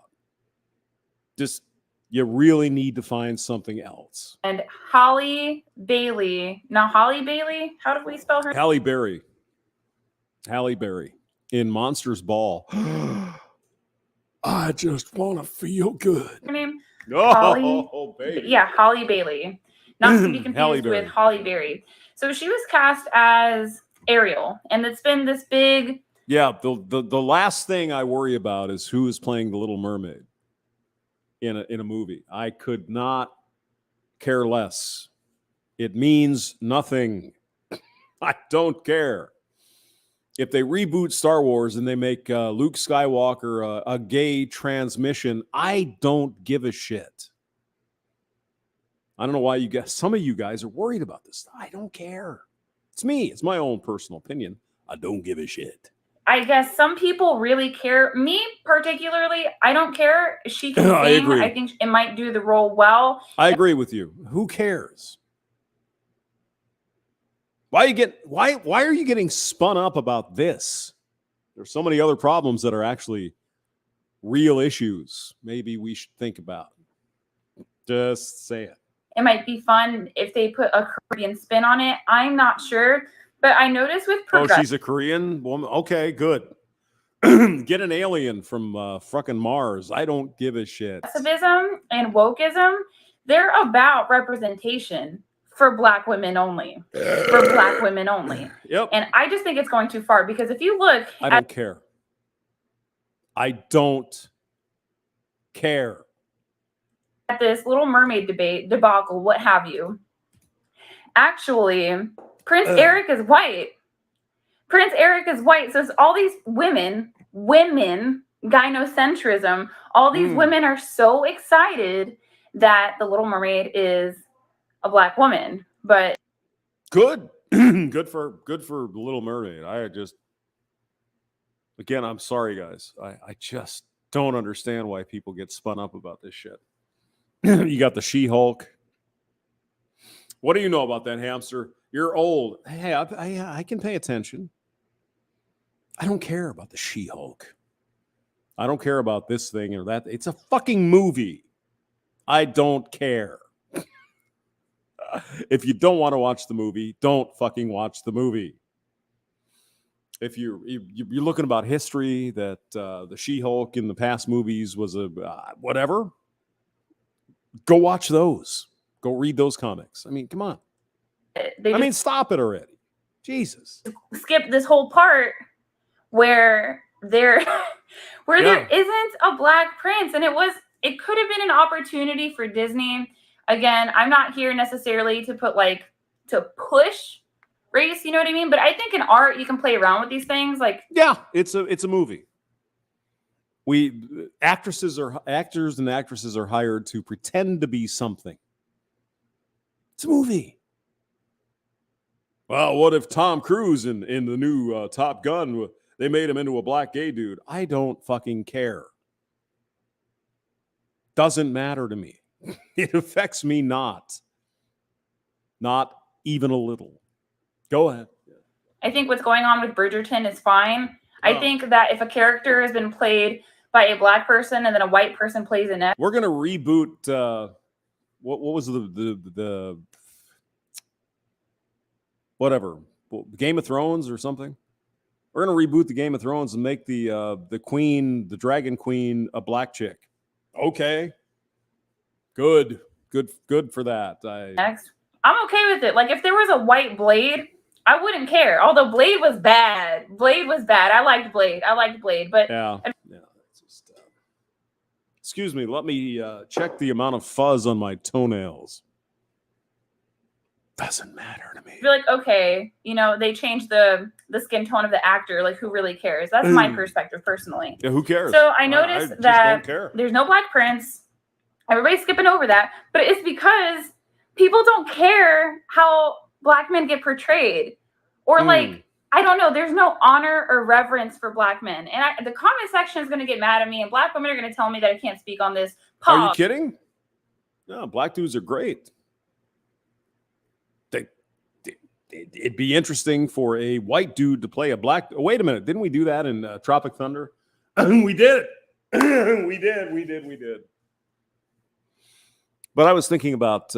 You really need to find something else. And Halle Bailey. Now, Halle Bailey, how do we spell her? Halle Berry in Monsters Ball. I just want to feel good. Her name? Baby. Yeah, Halle Bailey. Not to be confused with Halle Berry. So she was cast as Ariel, and it's been this big. Yeah, the last thing I worry about is who is playing the Little Mermaid in a movie. I could not care less. It means nothing. I don't care. If they reboot Star Wars and they make Luke Skywalker a gay transmission, I don't give a shit. I don't know why some of you guys are worried about this. I don't care. It's me. It's my own personal opinion. I don't give a shit. I guess some people really care. Me particularly, I don't care. She can sing. I agree. I think it might do the role well. I agree with you. Who cares? Why are you getting spun up about this? There's so many other problems that are actually real issues. Maybe we should think about. Just say it. It might be fun if they put a Korean spin on it. I'm not sure. But I noticed with she's a Korean woman. Okay, good. Get an alien from fucking Mars. I don't give a shit. Progressivism and wokeism, they're about representation for black women only. For black women only. Yep. And I just think it's going too far because if you look, I don't care. I don't care. At this Little Mermaid debacle, what have you? Actually, Prince Eric is white. So it's all these women women, gynocentrism. All these women are so excited that the Little Mermaid is a Black woman. But good. good for the Little Mermaid. Again, I'm sorry, guys. I just don't understand why people get spun up about this shit. You got the She-Hulk. What do you know about that, Hamster? You're old. Hey, I can pay attention. I don't care about the She-Hulk. I don't care about this thing or that. It's a fucking movie. I don't care. If you don't want to watch the movie, don't fucking watch the movie. If you're looking about history that the She-Hulk in the past movies was a whatever, go watch those. Go read those comics. I mean, come on. Stop it already. Jesus. Skip this whole part where there isn't a Black prince, and it could have been an opportunity for Disney. Again, I'm not here necessarily to push race, you know what I mean? But I think in art you can play around with these things. Like, yeah, it's a movie. Actors and actresses are hired to pretend to be something. It's a movie. Well, what if Tom Cruise in the new Top Gun, they made him into a Black gay dude? I don't fucking care. Doesn't matter to me. It affects me not even a little. Go ahead. I think what's going on with Bridgerton is fine. I think that if a character has been played by a Black person and then a white person plays it next, we're gonna reboot. What was the whatever, Game of Thrones or something? We're gonna reboot the Game of Thrones and make the queen, the Dragon Queen, a Black chick. Okay. Good for that. I'm okay with it. Like, if there was a white Blade, I wouldn't care. Although Blade was bad. I liked Blade. But yeah. Just, excuse me. Let me check the amount of fuzz on my toenails. Doesn't matter to me. I feel like, okay, they changed the skin tone of the actor. Like, who really cares? That's my perspective personally. Yeah, who cares? So I noticed that there's no Black prince. Everybody's skipping over that. But it's because people don't care how Black men get portrayed. Or like, I don't know, there's no honor or reverence for Black men. And the comment section is going to get mad at me, and Black women are going to tell me that I can't speak on this. Are you kidding? No, Black dudes are great. It'd be interesting for a white dude to play a Black. Wait a minute. Didn't we do that in Tropic Thunder? We did it. We did. But I was thinking about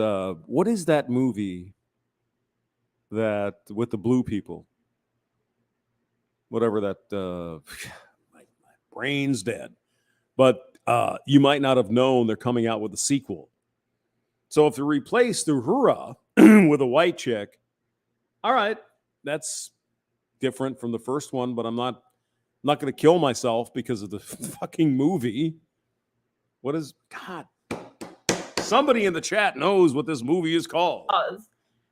what is that movie that with the blue people? Whatever that, my brain's dead. But you might not have known they're coming out with a sequel. So if you replace the Uhura with a white chick, all right, that's different from the first one, but I'm not going to kill myself because of the fucking movie. What is, God, somebody in the chat knows what this movie is called.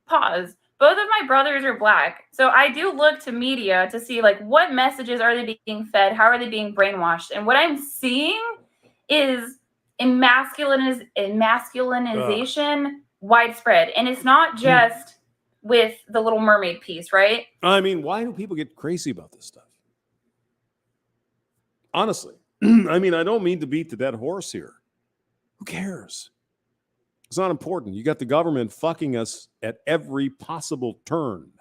Pause. Both of my brothers are Black. So I do look to media to see, like, what messages are they being fed? How are they being brainwashed? And what I'm seeing is emasculinization widespread. And it's not just with the Little Mermaid piece, right? I mean, why do people get crazy about this stuff? Honestly. I mean, I don't mean to beat the dead horse here. Who cares? It's not important. You got the government fucking us at every possible turn.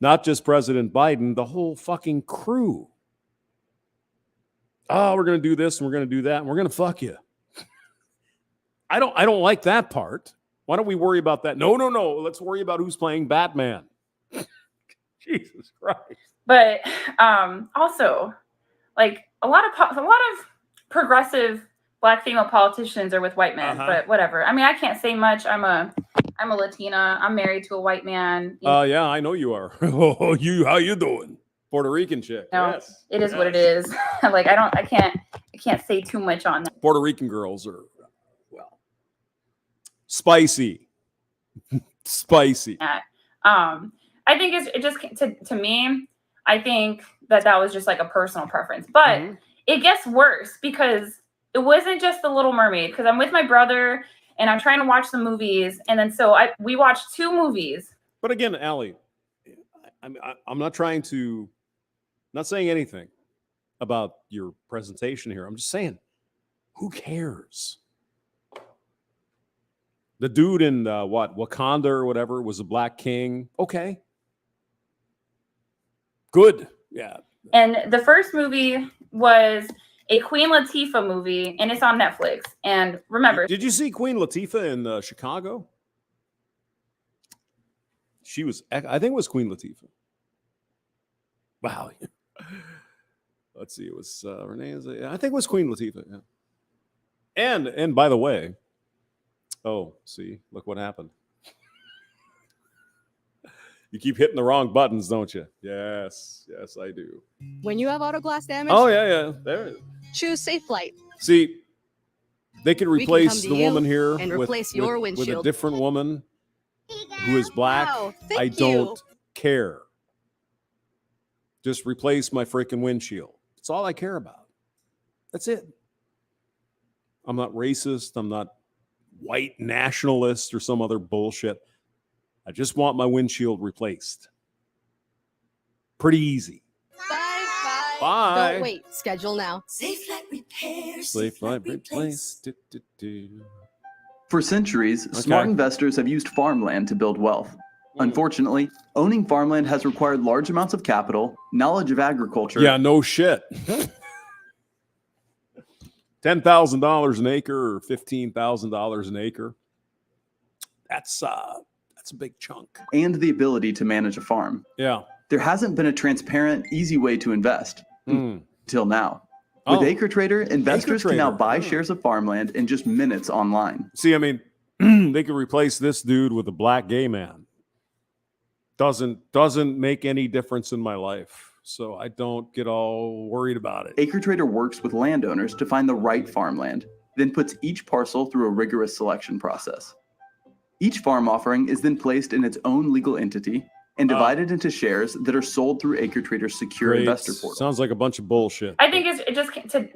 Not just President Biden, the whole fucking crew. Oh, we're going to do this and we're going to do that and we're going to fuck you. I don't like that part. Why don't we worry about that? No. Let's worry about who's playing Batman. Jesus Christ. But also, like, a lot of progressive Black female politicians are with white men, but whatever. I mean, I can't say much. I'm a Latina. I'm married to a white man. Yeah, I know you are. How you doing? Puerto Rican chick. No, yes. It is what it is. Like, I can't say too much on that. Puerto Rican girls are, well, spicy. Spicy. I think it's just to me, I think that was just like a personal preference. But it gets worse because it wasn't just The Little Mermaid, because I'm with my brother and I'm trying to watch some movies. And then we watched 2 movies. But again, Allie, I'm not trying to, not saying anything about your presentation here. I'm just saying, who cares? The dude in Wakanda or whatever was a black king. Okay. Good. Yeah. And the first movie was a Queen Latifah movie, and it's on Netflix. And remember, did you see Queen Latifah in Chicago? She was, I think it was Queen Latifah. Wow. Let's see. It was Renee. I think it was Queen Latifah. Yeah. And by the way, see, look what happened. You keep hitting the wrong buttons, don't you? Yes, I do. When you have auto glass damage, Oh yeah. There. choose Safe Flight. See, they could We can replace come to the woman you here and with, replace your with a windshield. different woman who is black. Wow, I thank don't you. care. Just replace my freaking windshield. That's all I care about. That's it. I'm not racist. I'm not white nationalist or some other bullshit. I just want my windshield replaced. Pretty easy. Bye. Don't wait. Schedule now. Safe Flight repairs. Safe Flight replace. For centuries, smart investors have used farmland to build wealth. Unfortunately, owning farmland has required large amounts of capital, knowledge of agriculture. Yeah, no shit. $10,000 an acre or $15,000 an acre. That's a big chunk. And the ability to manage a farm. Yeah. There hasn't been a transparent, easy way to invest until now. With AcreTrader, investors can now buy shares of farmland in just minutes online. See, I mean, they could replace this dude with a black gay man. Doesn't make any difference in my life. So I don't get all worried about it. AcreTrader works with landowners to find the right farmland, then puts each parcel through a rigorous selection process. Each farm offering is then placed in its own legal entity and divided into shares that are sold through AcreTrader's secure investor portal. Sounds like a bunch of bullshit. I think it just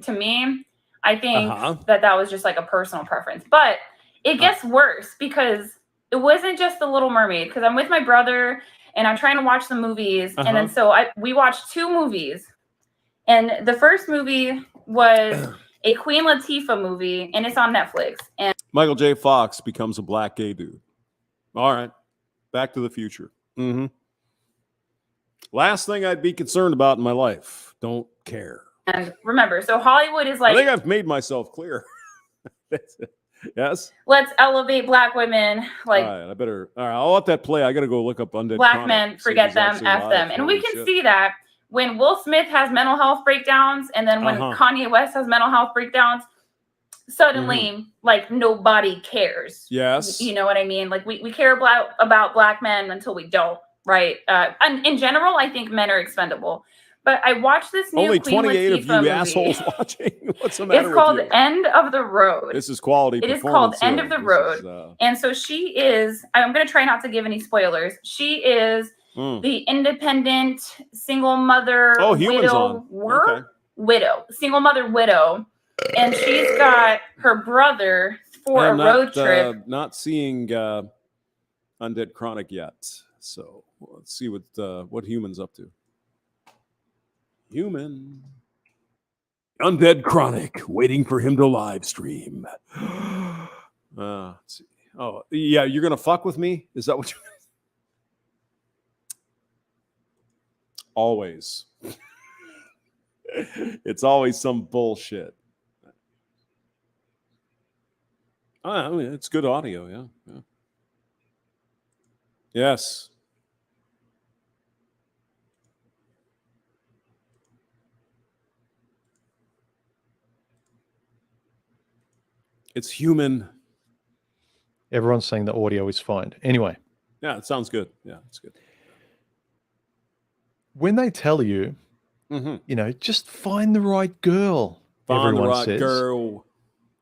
to me, I think that was just like a personal preference. But it gets worse because it wasn't just The Little Mermaid, because I'm with my brother and I'm trying to watch some movies. And then we watched 2 movies. And the first movie was a Queen Latifah movie, and it's on Netflix. And Michael J. Fox becomes a black gay dude. All right. Back to the Future. Last thing I'd be concerned about in my life. Don't care. And remember, so Hollywood is like, I think I've made myself clear. That's it. Yes. Let's elevate black women. Like, all right, I'll let that play. I got to go look up Undead black Chronic, men, forget them, F them. And we can see that when Will Smith has mental health breakdowns, and then when Kanye West has mental health breakdowns, suddenly, like, nobody cares. Yes. You know what I mean? Like, we care about black men until we don't, right? And in general, I think men are expendable. But I watched this new only Queen 28 Latifah of you movie. assholes watching. What's the matter It's called with you? End of the Road. This is quality. It is called performance, End of the Road. And so she is, I'm going to try not to give any spoilers. She is the independent single mother single mother widow. And she's got her brother for a road trip. Not seeing Undead Chronic yet. So let's see what Human's up to. Human. Undead Chronic, waiting for him to live stream. Let's see. Oh, yeah, you're going to fuck with me? Is that what you Always. It's always some bullshit. I mean, it's good audio, yeah. Yes. It's Human. Everyone's saying the audio is fine. Anyway. Yeah, it sounds good. Yeah, it's good. When they tell you, you know, just find the right girl. Find the right says, girl.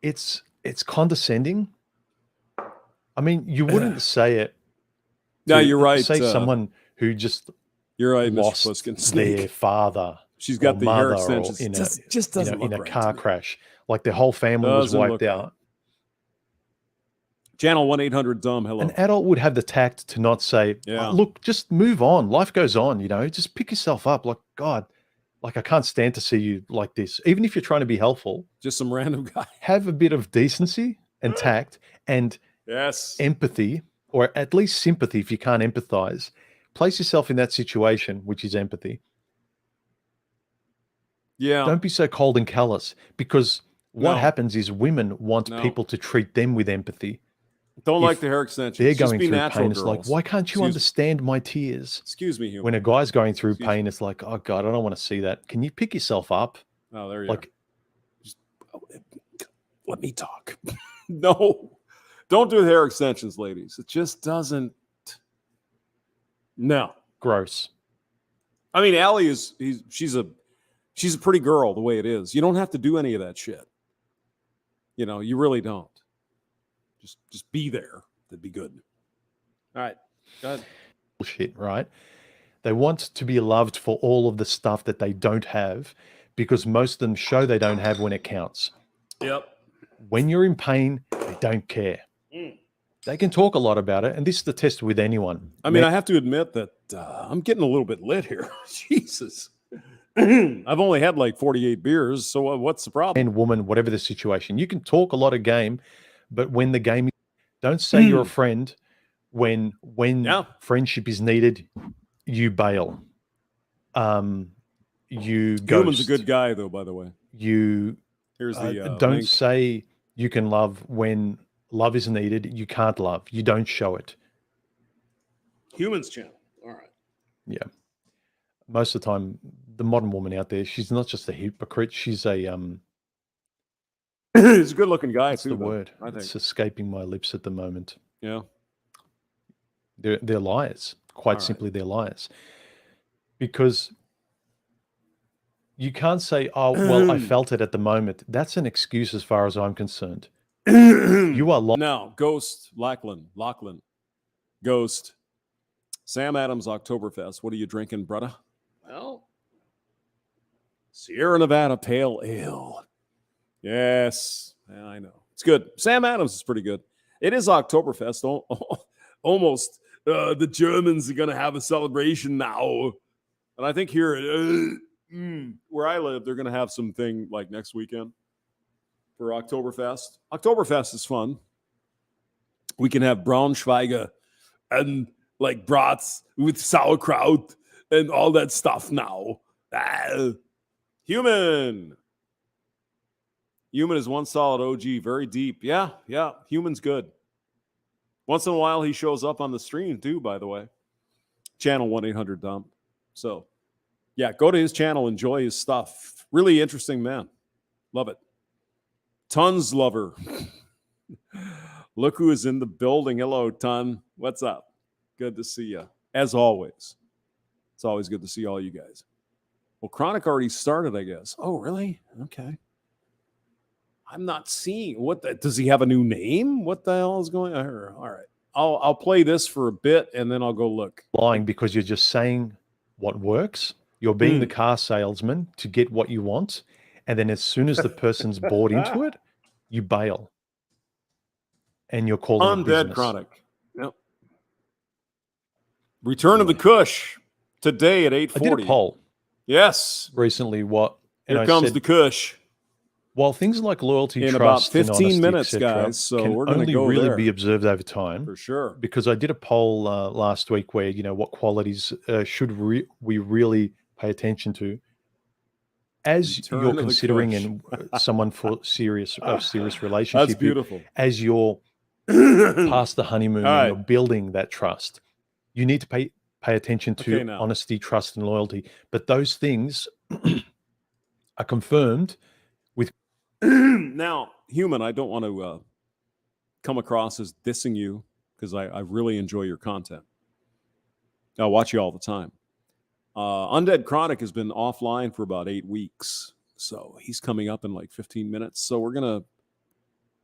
It's condescending. I mean, you wouldn't say it. No, you're right. Say someone who just You're right, Mr. lost Fuskin. Snake. their father. She's got or the hair mother extensions. or in Just doesn't in look a right car to me. crash. Like their whole family was Doesn't wiped look right. out. Channel 1-800-DUMB. Hello. An adult would have the tact to not say, Yeah. "Oh, look, just move on. Life goes on, just pick yourself up. Like, God, like I can't stand to see you like this. Even if you're trying to be helpful, just some random guy. Have a bit of decency and tact and empathy, or at least sympathy if you can't empathize. Place yourself in that situation, which is empathy. Yeah. Don't be so cold and callous, because what No. happens is women want No. people to treat them with empathy. Don't If like the hair extensions. They're Just going be through natural, pain. It's like, girls. why can't you Excuse me. understand my tears? Excuse me, human. When a guy's going through pain, it's like, oh God, I don't want to see that. Can you pick yourself up? Oh, there you Like, are. Just, let me talk. No. Don't do the hair extensions, ladies. It just doesn't. No. Gross. I mean, Allie she's a pretty girl the way it is. You don't have to do any of that shit. You really don't. Just be there. That'd be good. All right. Go ahead. Bullshit, right? They want to be loved for all of the stuff that they don't have, because most of them show they don't have when it counts. Yep. When you're in pain, they don't care. They can talk a lot about it, and this is the test with anyone. I mean, I have to admit that I'm getting a little bit lit here. Jesus. I've only had like 48 beers, so what's the problem? Man, woman, whatever the situation. You can talk a lot of game, but when the game, don't say you're a friend when friendship is needed, you bail. You ghost. Human's a good guy, though, by the way. You Here's the don't link. say you can love when love is needed. You can't love. You don't show it. Humans channel. All right. Yeah. Most of the time, the modern woman out there, she's not just a hypocrite. She's a He's a good-looking guy, What's too. the though, word? I think. It's escaping my lips at the moment. Yeah. They're liars. Quite simply, they're liars. Because you can't say, "Oh, well, I felt it at the moment." That's an excuse as far as I'm concerned. You are lying. Now, Ghost Lachlan. Ghost. Sam Adams Oktoberfest. What are you drinking, brother? Well, Sierra Nevada Pale Ale. Yes, yeah, I know. It's good. Sam Adams is pretty good. It is Oktoberfest. Almost. The Germans are going to have a celebration now. And I think here, where I live, they're going to have something like next weekend for Oktoberfest. Oktoberfest is fun. We can have Braunschweiger and like brats with sauerkraut and all that stuff now. Human is one solid OG, very deep. Yeah. Human's good. Once in a while, he shows up on the stream too, by the way. Channel 1-800-DUMP. So, yeah, go to his channel, enjoy his stuff. Really interesting man. Love it. Tons lover. Look who is in the building. Hello, Ton. What's up? Good to see you. As always. It's always good to see all you guys. Well, Chronic already started, I guess. Oh, really? Okay. I'm not seeing does he have a new name? What the hell is going on here? All right. I'll play this for a bit and then I'll go look. Lying because you're just saying what works. You're being the car salesman to get what you want. And then as soon as the person's bought into it, you bail. And you're calling it Undead business. Chronic. Yep. Return of the Kush today at 8:40. I did a poll. Yes. Recently, Here comes the Kush. While things like loyalty, in trust, about 15 and honesty, minutes, etc., guys. So can we're going to only go really there. be observed over time, for sure. Because I did a poll last week where what qualities should we really pay attention to as Return you're of the considering Kush. someone for serious relationship. That's beautiful. As you're past the honeymoon All right. and you're building that trust, you need to pay attention to Okay, now. honesty, trust, and loyalty. But those things are confirmed with. Now, Human, I don't want to come across as dissing you because I really enjoy your content. I watch you all the time. Undead Chronic has been offline for about 8 weeks. So he's coming up in like 15 minutes. So we're going to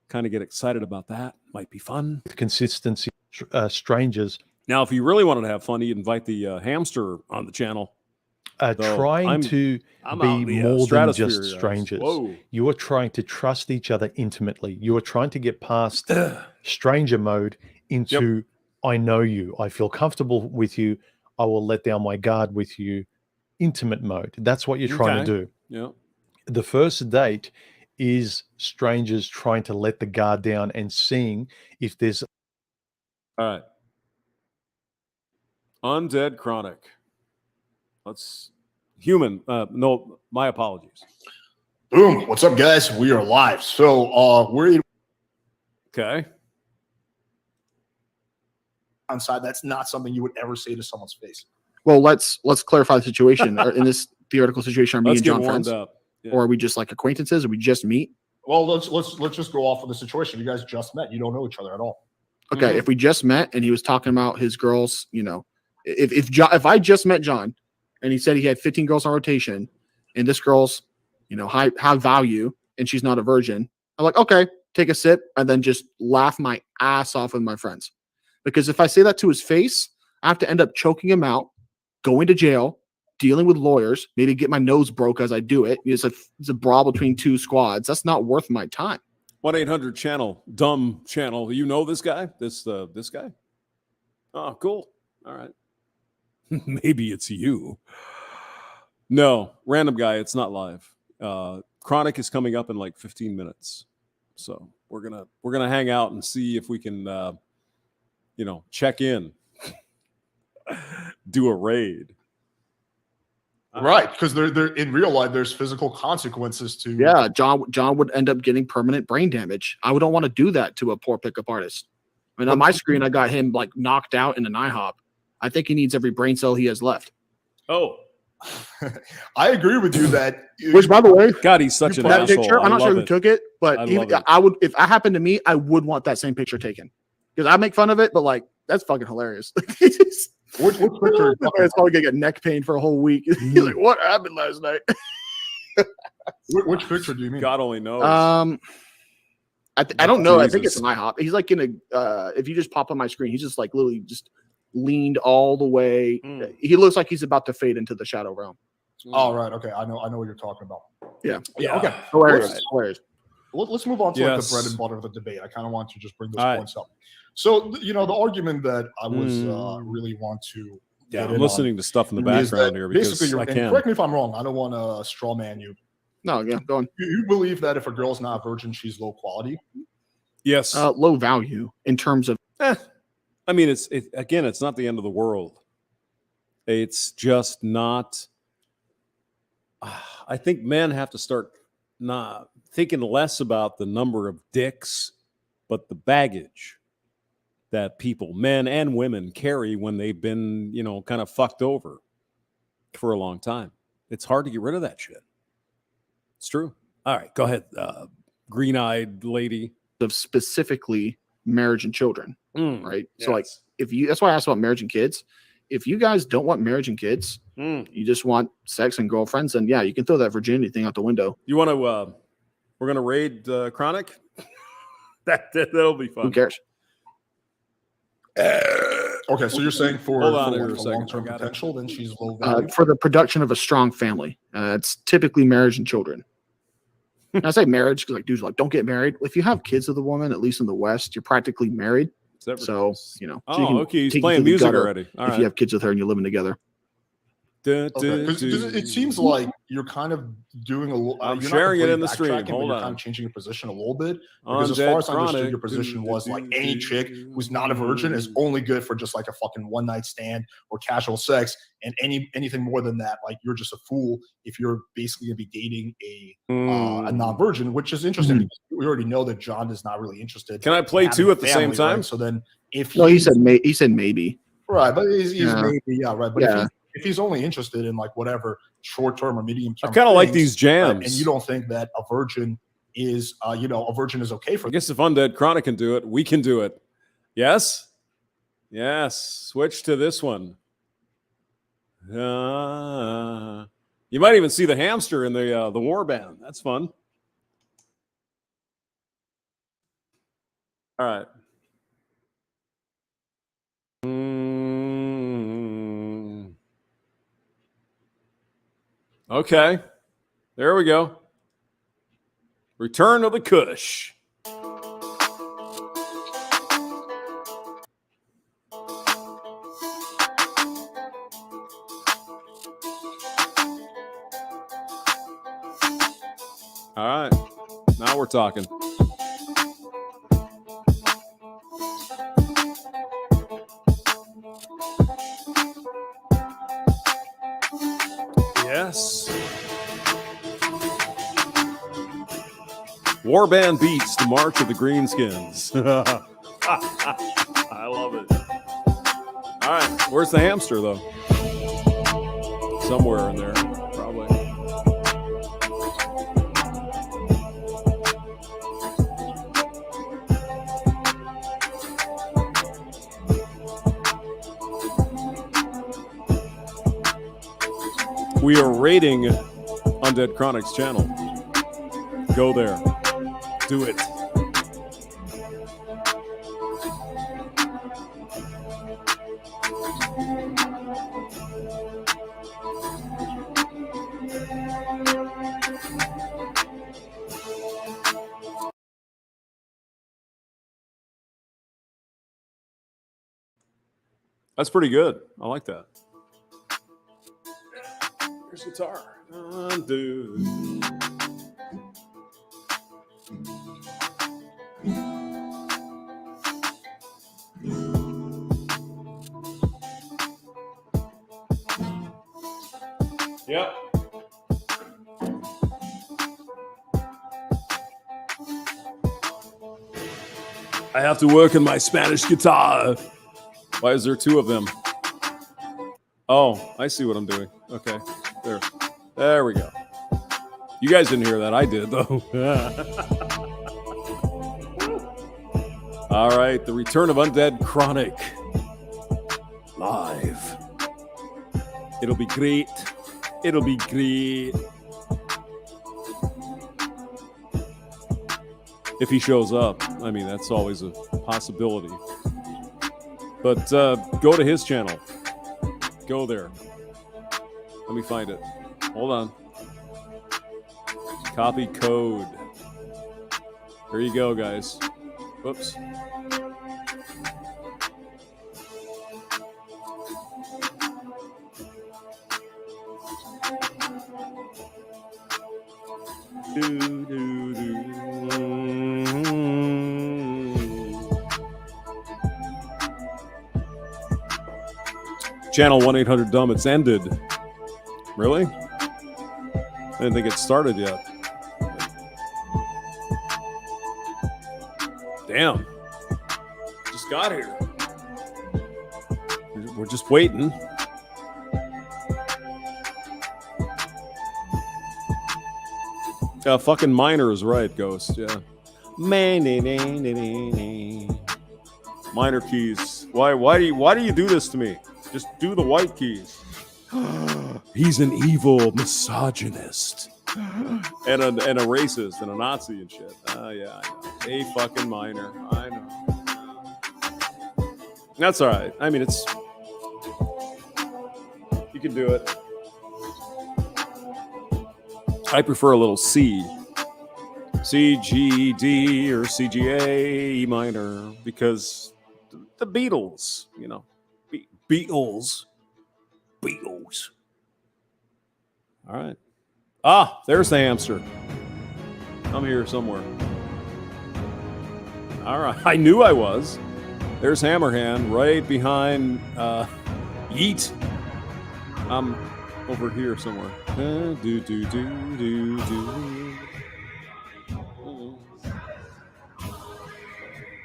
kind of get excited about that. Might be fun. Consistency, strangers Now, if you really wanted to have fun, you'd invite the hamster on the channel. Trying to I'm be out in the, more than stratosphere, just guys. strangers. Whoa. You are trying to trust each other intimately. You are trying to get past stranger mode into I know you. I feel comfortable with you. I will let down my guard with you. Intimate mode. That's what you're trying to do. Yeah. The first date is strangers trying to let the guard down and seeing if there's. All right. Undead Chronic. Let's human. No, my apologies. Boom. What's up, guys? We are live. So we're okay. Outside, that's not something you would ever say to someone's face. Well, let's clarify the situation. In this theoretical situation, are me Let's and get John warmed friends? up. Yeah. Or are we just like acquaintances? Or we just meet? Well, let's just go off of the situation. You guys just met. You don't know each other at all. Okay, if we just met and he was talking about his girls, you know, if I just met John and he said he had 15 girls on rotation and this girl's, you know, high value and she's not a virgin, I'm like, okay, take a sip and then just laugh my ass off with my friends. Because if I say that to his face, I have to end up choking him out, going to jail, dealing with lawyers, maybe get my nose broke as I do it. It's a brawl between two squads. That's not worth my time. 1-800-channel, dumb channel. You know this guy? This guy? Oh, cool. All right. Maybe it's you. No, random guy. It's not live. Chronic is coming up in like 15 minutes. So we're gonna hang out and see if we can check in. Do a raid. Right, because they're in real life. There's physical consequences to. Yeah, John would end up getting permanent brain damage. I don't want to do that to a poor pickup artist. I mean, on my screen, I got him like knocked out in an IHOP. I think he needs every brain cell he has left. Oh, I agree with you that. Which, by the way, God, he's such an that asshole. picture. I'm not sure who it. took it, but I would. If I happened to me, I would want that same picture taken because I make fun of it, but like that's fucking hilarious. Which picture? It's probably gonna get neck pain for a whole week. He's like, "What happened last night?" Which picture do you mean? God only knows. I don't know. I think it's an IHOP. He's like in a. If you just pop on my screen, he's just like literally just leaned all the way. He looks like he's about to fade into the shadow realm. All right. Okay. I know what you're talking about. Yeah. Okay. Hilarious. Let's move on to like the bread and butter of the debate. I kind of want to just bring those points up. So the argument that I was really want to. Yeah, I'm listening to stuff in the background here because basically, I can. Correct me if I'm wrong. I don't want to straw man you. No, yeah, go on. You believe that if a girl's not a virgin, she's low quality? Yes. Low value in terms of. I mean, it's not the end of the world. It's just not. I think men have to start not thinking less about the number of dicks, but the baggage that people, men and women, carry when they've been, kind of fucked over for a long time. It's hard to get rid of that shit. It's true. All right, go ahead, green-eyed lady. Of specifically marriage and children, right? Yes. So like, that's why I asked about marriage and kids. If you guys don't want marriage and kids, you just want sex and girlfriends, then yeah, you can throw that virginity thing out the window. You want to? We're gonna raid Chronic. That'll be fun. Who cares? Okay, so you're saying for long-term potential, then she's low value. For the production of a strong family, it's typically marriage and children. And I say marriage because like dudes are like, don't get married. If you have kids with a woman, at least in the West, you're practically married. So okay, he's playing music already. All right. You have kids with her and you're living together. Because it seems like you're kind of doing a little. I'm sharing it in the stream. Hold you're on. kind of changing your position a little bit. Because as far as I understood, your position was like any chick who's not a virgin is only good for just like a fucking one night stand or casual sex, and anything more than that, like you're just a fool if you're basically gonna be dating a non-virgin, which is interesting because we already know that John is not really interested. Can I play two at the same time? Right? So then, if he said maybe. Right, but he's maybe right, but if he's only interested in like whatever short term or medium term, I kind of like these jams. And you don't think that a virgin is, is okay for. I guess if Undead Chronic can do it, we can do it. Yes, Switch to this one. You might even see the hamster in the war band. That's fun. All right. Okay. There we go. Return of the Kush. All right. Now we're talking. Yes. Warband beats the March of the Greenskins. I love it. All right. Where's the hamster, though? Somewhere in there, probably. We are rating Undead Chronic's channel. Go there. Do it. That's pretty good. I like that. Here's guitar. Undo. Yep. I have to work on my Spanish guitar. Why is there two of them? Oh, I see what I'm doing. Okay. There we go. You guys didn't hear that. I did, though. All right. The Return of Undead Chronic. Live. It'll be great. It'll be great. If he shows up. I mean, that's always a possibility. But go to his channel. Go there. Let me find it. Hold on. Copy code. Here you go, guys. Whoops. Channel 1-800-DUMB. It's ended. Really? I didn't think it started yet. Damn. Just got here. We're just waiting. Fucking Miner is right, Ghost. Yeah. Minor keys. Why do you do this to me? Just do the white keys. He's an evil misogynist. And a racist and a Nazi and shit. Yeah, I know. A fucking Miner. I know. That's all right. I mean, it's... You can do it. I prefer a little C. C, G, D, or C, G, A, E minor. Because the Beatles, you know. Beatles. All right. Ah, there's the hamster. I'm here somewhere. All right. I knew I was. There's Hammerhand right behind Yeet. I'm over here somewhere.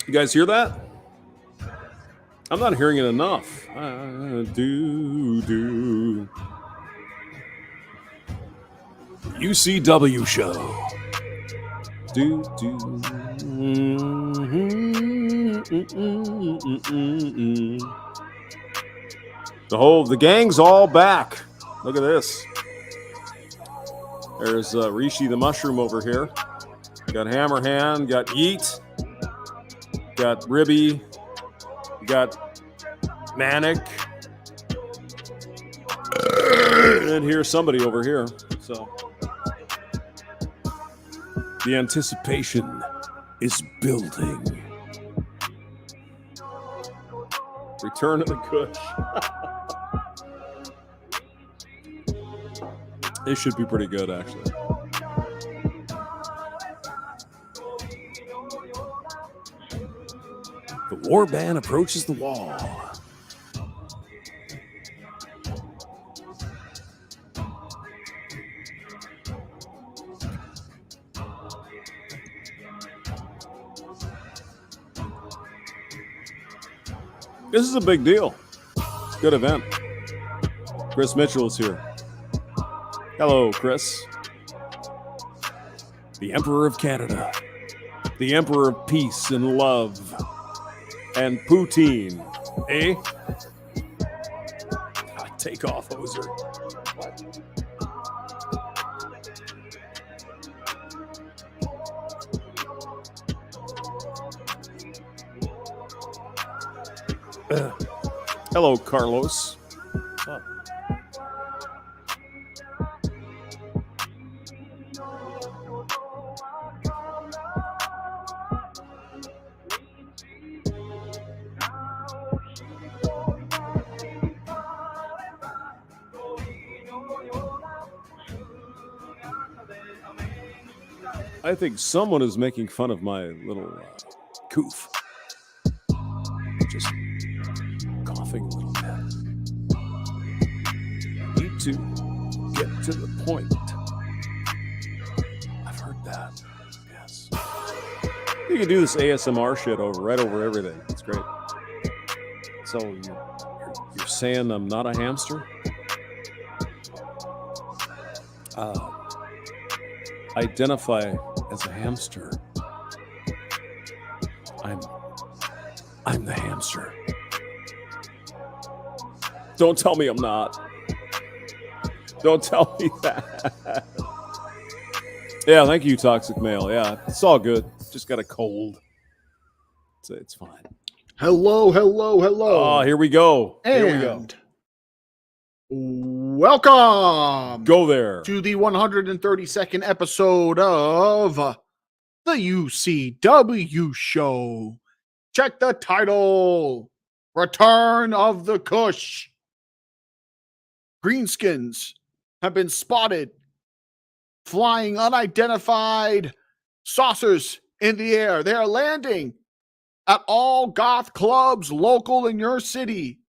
You guys hear that? I'm not hearing it enough. UCW show. The gang's all back. Look at this. There's Rishi the Mushroom over here. Got Hammerhand, got Yeet, got Ribby, got Manic, and here's somebody over here. So the anticipation is building. Return of the Kush. It should be pretty good, actually. The war band approaches the wall. This is a big deal. Good event. Chris Mitchell is here. Hello, Chris. The Emperor of Canada. The Emperor of Peace and Love. And poutine. Eh? Take off, hoser. Hello, Carlos. Oh. I think someone is making fun of my little coof. Just coughing a little bit. Need to get to the point. I've heard that. Yes. You can do this ASMR shit right over everything. It's great. So you're saying I'm not a hamster? Identify as a hamster. I'm the hamster. Don't tell me I'm not. Don't tell me that. Yeah, thank you, Toxic Male. Yeah, it's all good. Just got a cold. It's fine. Hello, hello, hello. Oh, here we go. And here we go. Welcome. Go there. To the 132nd episode of the UCW show. Check the title. Return of the Kush. Greenskins have been spotted flying unidentified saucers in the air. They are landing at all goth clubs local in your city.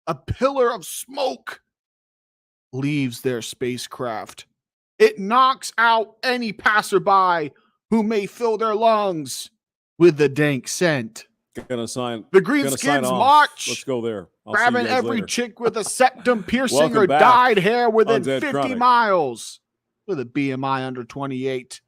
A pillar of smoke leaves their spacecraft. It knocks out any passerby who may fill their lungs with the dank scent. Gonna sign. The Greenskins march. Let's go there. Grabbing every chick with a septum piercing or dyed hair within 50 miles with a BMI under 28.